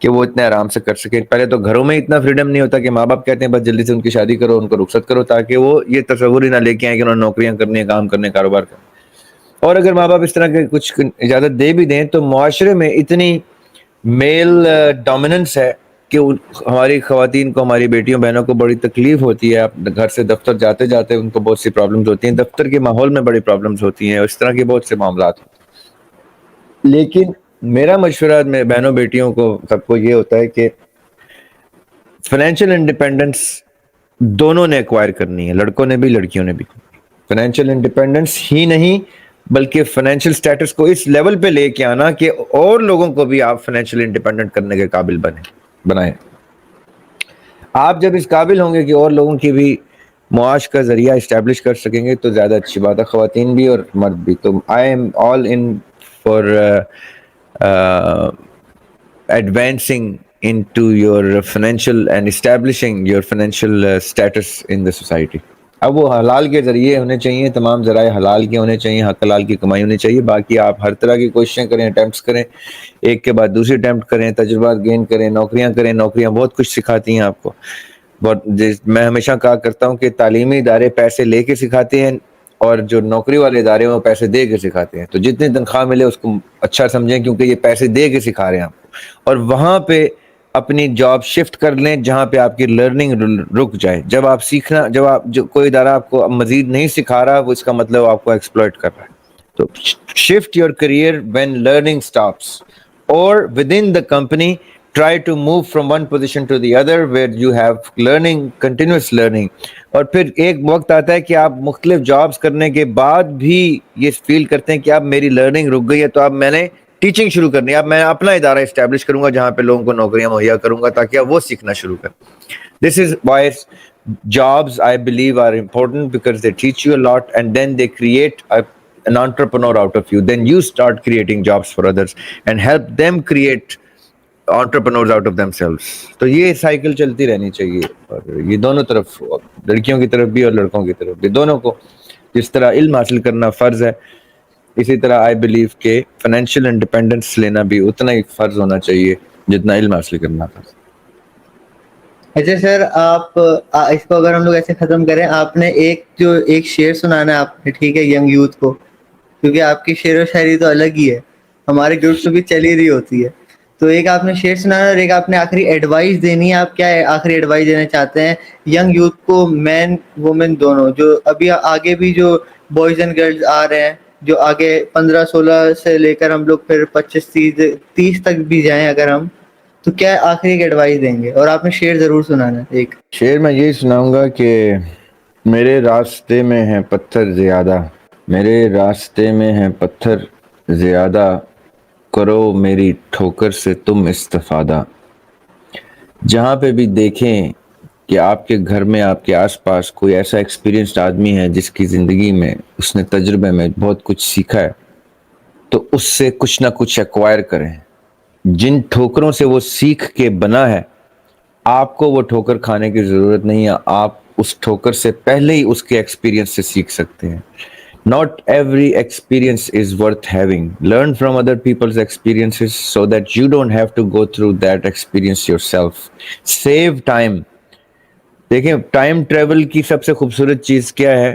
کہ وہ اتنے آرام سے کر سکیں. پہلے تو گھروں میں اتنا فریڈم نہیں ہوتا کہ ماں باپ کہتے ہیں بس جلدی سے ان کی شادی کرو، ان کو رخصت کرو، تاکہ وہ یہ تصور ہی نہ لے کے آئیں کہ انہوں نے نوکریاں کرنی ہیں، کام کرنے، کاروبار کرنا. اور اگر ماں باپ اس طرح کے کچھ اجازت دے بھی دیں تو معاشرے میں اتنی میل ڈومیننس ہے کہ ہماری خواتین کو، ہماری بیٹیوں بہنوں کو بڑی تکلیف ہوتی ہے. آپ گھر سے دفتر جاتے جاتے ان کو بہت سی پرابلمز ہوتی ہیں، دفتر کے ماحول میں بڑی پرابلمز ہوتی ہیں، اس طرح کے بہت سے معاملات ہوتے ہیں. لیکن میرا مشورہ میں بہنوں بیٹیوں کو سب کو یہ ہوتا ہے کہ فائنینشیل انڈیپینڈنس دونوں نے ایکوائر کرنی ہے، لڑکوں نے بھی لڑکیوں نے بھی. فائنینشیل انڈیپینڈنس ہی نہیں بلکہ فائنینشیل سٹیٹس کو اس لیول پہ لے کے آنا کہ اور لوگوں کو بھی آپ فائنینشیل انڈیپینڈنٹ کرنے کے قابل بنائیں. آپ جب اس قابل ہوں گے کہ اور لوگوں کی بھی معاش کا ذریعہ اسٹیبلش کر سکیں گے تو زیادہ اچھی بات ہے، خواتین بھی اور مرد بھی. تو I am all in for advancing into your financial and establishing your financial status in the society. اب وہ حلال کے ذریعے ہونے چاہیے، تمام ذرائع حلال کے ہونے چاہیے، حق حلال کی کمائی ہونی چاہیے. باقی آپ ہر طرح کی کوششیں کریں، اٹیمپٹس کریں، ایک کے بعد دوسری اٹیمپٹ کریں، تجربات گین کریں، نوکریاں کریں. نوکریاں بہت کچھ سکھاتی ہیں آپ کو. میں ہمیشہ کہا کرتا ہوں کہ تعلیمی ادارے پیسے لے کے سکھاتے ہیں اور جو نوکری والے ادارے ہیں وہ پیسے دے کے سکھاتے ہیں. تو جتنی تنخواہ ملے اس کو اچھا سمجھیں، کیونکہ یہ پیسے دے کے سکھا رہے ہیں آپ کو. اور وہاں پہ اپنی جاب شفٹ کر لیں جہاں پہ آپ کی لرننگ رک جائے. جب آپ سیکھنا، جب آپ جو کوئی ادارہ آپ کو مزید نہیں سکھا رہا، وہ اس کا مطلب آپ کو ایکسپلوئٹ کر رہا ہے. تو shift your career when learning stops اور within the company try to move from one position to the other where you have learning, continuous learning. اور پھر ایک وقت آتا ہے کہ آپ مختلف جابز کرنے کے بعد بھی یہ فیل کرتے ہیں کہ اب میری لرننگ رک گئی ہے، تو اب میں نے ٹیچنگ شروع کرنی ہے، اب میں اپنا ادارہ اسٹیبلش کروں گا جہاں پہ لوگوں کو نوکریاں مہیا کروں گا تاکہ اب وہ سیکھنا شروع کریں. This is why jobs, I believe, are important because they teach you a lot and then they create an entrepreneur out of you. Then you start creating jobs for others and help them create entrepreneurs out of themselves. تو یہ cycle چلتی رہنی چاہیے، اور یہ دونوں طرف، لڑکیوں کی طرف بھی اور لڑکوں کی طرف بھی، دونوں کو. جس طرح علم حاصل کرنا فرض ہے، اسی طرح آئی بلیو کہ فائنینشیل انڈیپینڈنس لینا بھی اتنا ہی فرض ہونا چاہیے جتنا علم حاصل کرنا فرض. اچھا سر، آپ اس کو اگر ہم لوگ ایسے ختم کریں، آپ نے ایک شعر سنانا ہے آپ نے، ٹھیک ہے، ینگ یوتھ کو، کیونکہ آپ کی شعر و شاعری تو الگ ہی ہے، ہمارے گروپ میں بھی چلی رہی ہوتی ہے. تو ایک آپ نے شعر سنانا اور ایک آپ نے آخری ایڈوائس دینی ہے. آپ کیا آخری ایڈوائس دینا چاہتے ہیں ینگ یوتھ کو، مین وومن دونوں، جو ابھی آگے بھی جو بوائز اینڈ گرلز آ رہے ہیں، جو آگے 15-16 سے لے کر ہم لوگ پھر 25-30 تک بھی جائیں اگر ہم، تو کیا آخری ایک ایڈوائس دیں گے؟ اور آپ نے شعر ضرور سنانا ہے ایک. شعر میں یہی سناؤں گا کہ میرے راستے میں ہیں پتھر زیادہ، میرے راستے میں ہیں پتھر زیادہ، کرو میری ٹھوکر سے تم استفادہ. جہاں پہ بھی دیکھیں کہ آپ کے گھر میں، آپ کے آس پاس کوئی ایسا ایکسپیرینسڈ آدمی ہے جس کی زندگی میں، اس نے تجربے میں بہت کچھ سیکھا ہے، تو اس سے کچھ نہ کچھ ایکوائر کریں. جن ٹھوکروں سے وہ سیکھ کے بنا ہے، آپ کو وہ ٹھوکر کھانے کی ضرورت نہیں ہے. آپ اس ٹھوکر سے پہلے ہی اس کے ایکسپیرینس سے سیکھ سکتے ہیں. Not every experience is worth having. Learn from other people's experiences so that you don't have to go through that experience yourself. Save time. دیکھیں، ٹائم ٹریول کی سب سے خوبصورت چیز کیا ہے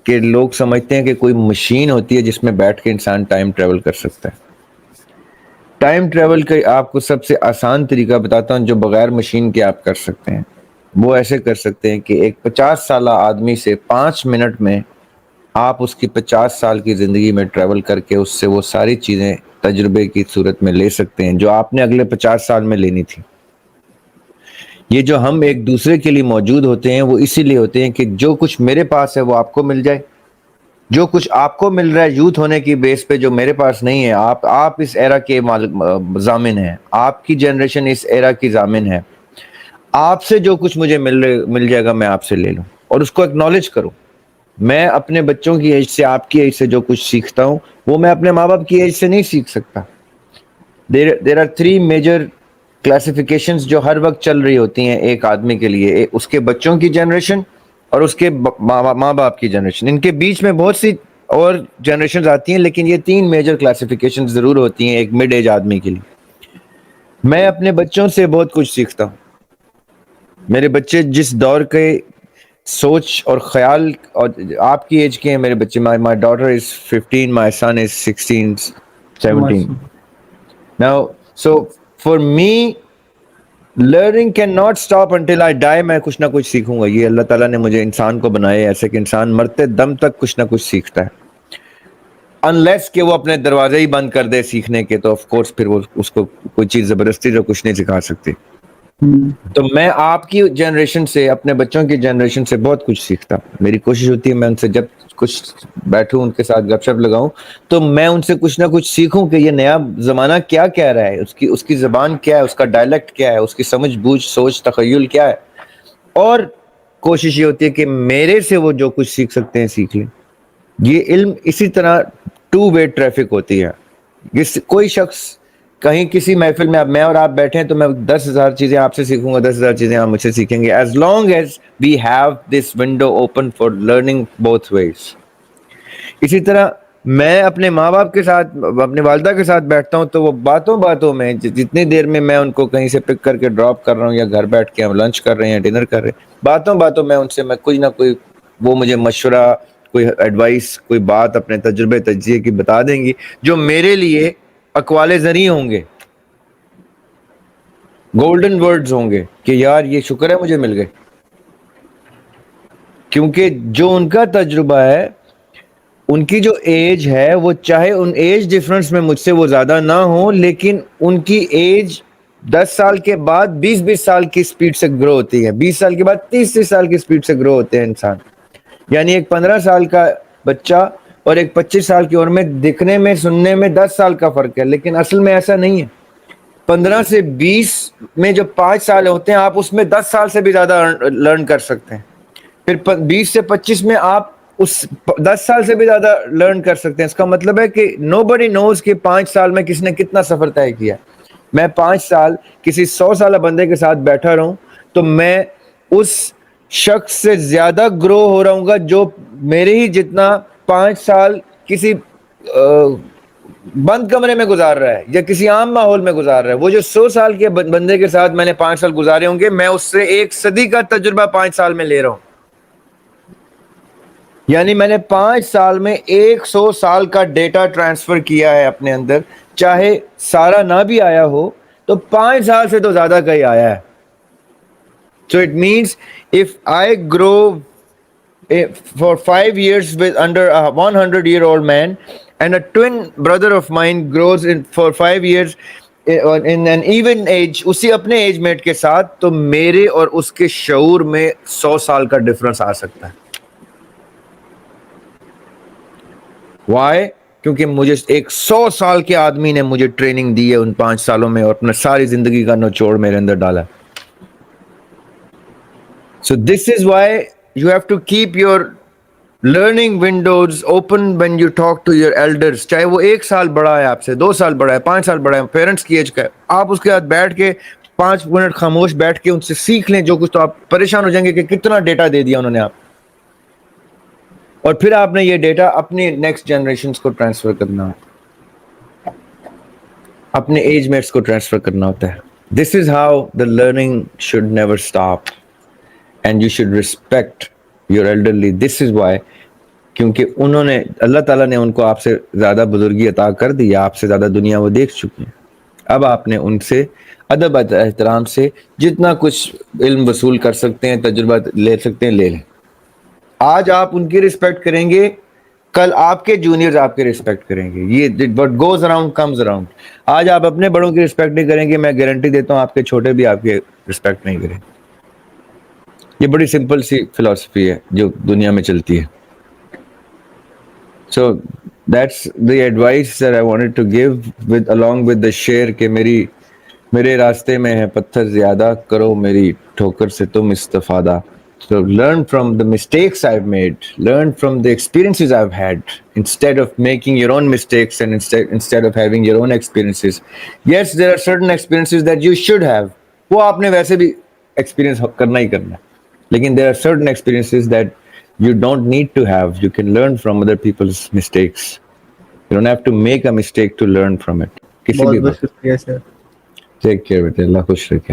کہ لوگ سمجھتے ہیں کہ کوئی مشین ہوتی ہے جس میں بیٹھ کے انسان ٹائم ٹریول کر سکتا ہے. ٹائم ٹریول کا آپ کو سب سے آسان طریقہ بتاتا ہوں جو بغیر مشین کے آپ کر سکتے ہیں. وہ ایسے کر سکتے ہیں کہ ایک 50 سالہ آدمی سے 5 منٹ میں آپ اس کی 50 سال کی زندگی میں ٹریول کر کے اس سے وہ ساری چیزیں تجربے کی صورت میں لے سکتے ہیں جو آپ نے اگلے 50 سال میں لینی تھی. یہ جو ہم ایک دوسرے کے لیے موجود ہوتے ہیں وہ اسی لیے ہوتے ہیں کہ جو کچھ میرے پاس ہے وہ آپ کو مل جائے، جو کچھ آپ کو مل رہا ہے یوتھ ہونے کی بیس پہ جو میرے پاس نہیں ہے. آپ اس ایرا کے ضامن ہیں، آپ کی جنریشن اس ایرا کی ضامن ہے. آپ سے جو کچھ مجھے مل جائے گا میں آپ سے لے لوں اور اس کو اکنالج کروں. میں اپنے بچوں کی ایج سے, آپ کی ایج سے جو کچھ سیکھتا ہوں وہ میں اپنے ماں باپ کی ایج سے نہیں سیکھ سکتا. دیر آر 3 میجر کلاسیفیکیشنز جو ہر وقت چل رہی ہوتی ہیں ایک آدمی کے لیے, اس کے بچوں کی جنریشن اور اس کے ماں باپ کی جنریشن. ان کے بیچ میں بہت سی اور جنریشنز آتی ہیں, لیکن یہ 3 میجر کلاسیفیکیشن ضرور ہوتی ہیں ایک مڈ ایج آدمی کے لیے. میں اپنے بچوں سے بہت کچھ سیکھتا ہوں. میرے بچے جس دور کے سوچ اور خیال, اور آپ کی ایج کے ہیں میرے بچے, my daughter is 15, my son is 16, 17. Now, so for me, learning cannot stop until I die. میں کچھ نہ کچھ سیکھوں گا. یہ اللہ تعالیٰ نے مجھے انسان کو بنایا ہے ایسے کہ انسان مرتے دم تک کچھ نہ کچھ سیکھتا ہے. انلیس کہ وہ اپنے دروازے ہی بند کر دے سیکھنے کے, تو آف کورس پھر وہ اس کو کوئی چیز زبردستی جو کچھ نہیں سکھا سکتی. تو میں آپ کی جنریشن سے, اپنے بچوں کی جنریشن سے بہت کچھ سیکھتا ہوں. میری کوشش ہوتی ہے میں ان سے جب کچھ بیٹھوں, ان کے ساتھ گپ شپ لگاؤں, تو میں ان سے کچھ نہ کچھ سیکھوں کہ یہ نیا زمانہ کیا کہہ رہا ہے, اس کی زبان کیا ہے, اس کا ڈائلیکٹ کیا ہے, اس کی سمجھ بوجھ سوچ تخیل کیا ہے. اور کوشش یہ ہوتی ہے کہ میرے سے وہ جو کچھ سیکھ سکتے ہیں سیکھ لیں. یہ علم اسی طرح 2 وے ٹریفک ہوتی ہے. کوئی شخص کہیں کسی محفل میں, اب میں اور آپ بیٹھے ہیں تو میں 10,000 چیزیں آپ سے سیکھوں گا, 10,000 چیزیں آپ مجھ سے سیکھیں گے, as long as we have this window open for learning both ways. اسی طرح میں اپنے ماں باپ کے ساتھ, اپنے والدہ کے ساتھ بیٹھتا ہوں تو وہ باتوں میں جتنی دیر میں ان کو کہیں سے پک کر کے ڈراپ کر رہا ہوں یا گھر بیٹھ کے ہم لنچ کر رہے ہیں, ڈنر کر رہے ہیں, باتوں میں ان سے میں کوئی نہ کوئی, وہ مجھے مشورہ, کوئی ایڈوائس, کوئی بات اپنے تجربے تجزیے کی بتا دیں گی جو میرے لیے اقوال زرعی ہوں گے, گولڈن ورڈز ہوں گے کہ یار یہ شکر ہے مجھے مل گئے. کیونکہ جو ان کا تجربہ ہے, ان کی جو ایج ہے, وہ چاہے ان ایج ڈفرنس میں مجھ سے وہ زیادہ نہ ہو, لیکن ان کی ایج 10 سال کے بعد 20 سال کی سپیڈ سے گرو ہوتی ہے, 20 سال کے بعد 30 سال کی سپیڈ سے گرو ہوتے ہیں انسان. یعنی ایک 15 سال کا بچہ اور ایک 25 سال کی عمر میں دکھنے میں, سننے میں 10 سال کا فرق ہے, لیکن اصل میں ایسا نہیں ہے. 15 سے 20 میں جو 5 سال ہوتے ہیں, آپ اس میں 10 سال سے بھی زیادہ لرن کر سکتے ہیں. پھر 20 سے 25 میں آپ اس 10 سال سے بھی زیادہ لرن کر سکتے ہیں. اس کا مطلب ہے کہ nobody knows کہ 5 سال میں کس نے کتنا سفر طے کیا. میں 5 سال کسی 100 سالہ بندے کے ساتھ بیٹھا رہوں تو میں اس شخص سے زیادہ گرو ہو رہا ہوں گا جو میرے ہی جتنا 5 سال کسی بند کمرے میں گزار رہا ہے یا کسی عام ماحول میں گزار رہا ہے. وہ جو 100 سال کے بندے کے ساتھ میں نے 5 سال گزارے ہوں گے, میں اس سے 1 صدی کا تجربہ 5 سال میں لے رہا ہوں. یعنی میں نے 5 سال میں 100 سال کا ڈیٹا ٹرانسفر کیا ہے اپنے اندر, چاہے سارا نہ بھی آیا ہو تو 5 سال سے تو زیادہ کا ہی آیا ہے. So it means if I grow for 5 years with under a 100-year-old man and a twin brother of mine grows for 5 years in an even age, اسی اپنے ایج میٹ کے ساتھ, تو میرے اور اس کے شعور میں 100 سال کا ڈفرنس آ سکتا ہے. Why? کیونکہ مجھے ایک 100 سال کے آدمی نے مجھے ٹریننگ دی ہے ان 5 سالوں میں, اور اپنا ساری زندگی کا نچوڑ میرے اندر ڈالا. So this is why you have to keep your learning windows open when you talk to your elders. چاہے وہ 1 سال بڑا ہے آپ سے, 2 سال بڑا ہے, 5 سال بڑا ہے, پیرنٹس کی ایج کا ہے, آپ اس کے ساتھ بیٹھ کے 5 منٹ خاموش بیٹھ کے ان سے سیکھ لیں جو کچھ, تو آپ پریشان ہو جائیں گے کہ کتنا ڈیٹا دے دیا انہوں نے آپ. اور پھر آپ نے یہ ڈیٹا اپنے نیکسٹ جنریشنز کو ٹرانسفر کرنا ہوتا ہے, اپنے ایج میٹس کو ٹرانسفر کرنا ہوتا ہے. This is how the learning should never stop and you should respect your elderly. This is why, کیونکہ انہوں نے, اللہ تعالیٰ نے ان کو آپ سے زیادہ بزرگی عطا کر دی, آپ سے زیادہ دنیا وہ دیکھ چکی ہیں. اب آپ نے ان سے ادب احترام سے جتنا کچھ علم وصول کر سکتے ہیں, تجربہ لے سکتے ہیں, لے لیں. آج آپ ان کی رسپیکٹ کریں گے, کل آپ کے جونیئرز آپ کی رسپیکٹ کریں گے. یہ what goes around comes around. آج آپ اپنے بڑوں کی رسپیکٹ نہیں کریں گے, میں گارنٹی دیتا ہوں آپ کے چھوٹے بھی آپ کی رسپیکٹ نہیں کریں. یہ بڑی سمپل سی فلسفی ہے جو دنیا میں چلتی ہے. So that's the advice that I wanted to give along with the share کہ میرے راستے میں ہے پتھر زیادہ، کرو میری ٹھوکر سے تم استفادہ. So learn from the mistakes I've made, learn from the experiences I've had, instead of making your own mistakes and instead of having your own experiences. Yes, there are certain experiences that you should have. وہ آپ نے ویسے بھی experience کرنا ہی کرنا ہے. لیکن there are certain experiences that you don't need to have. You can learn from other people's mistakes. You don't have to make a mistake to learn from it. کسی بہت بھی بہت بات. شکریہ سر. Take care بیٹے، اللہ خوش رکھے.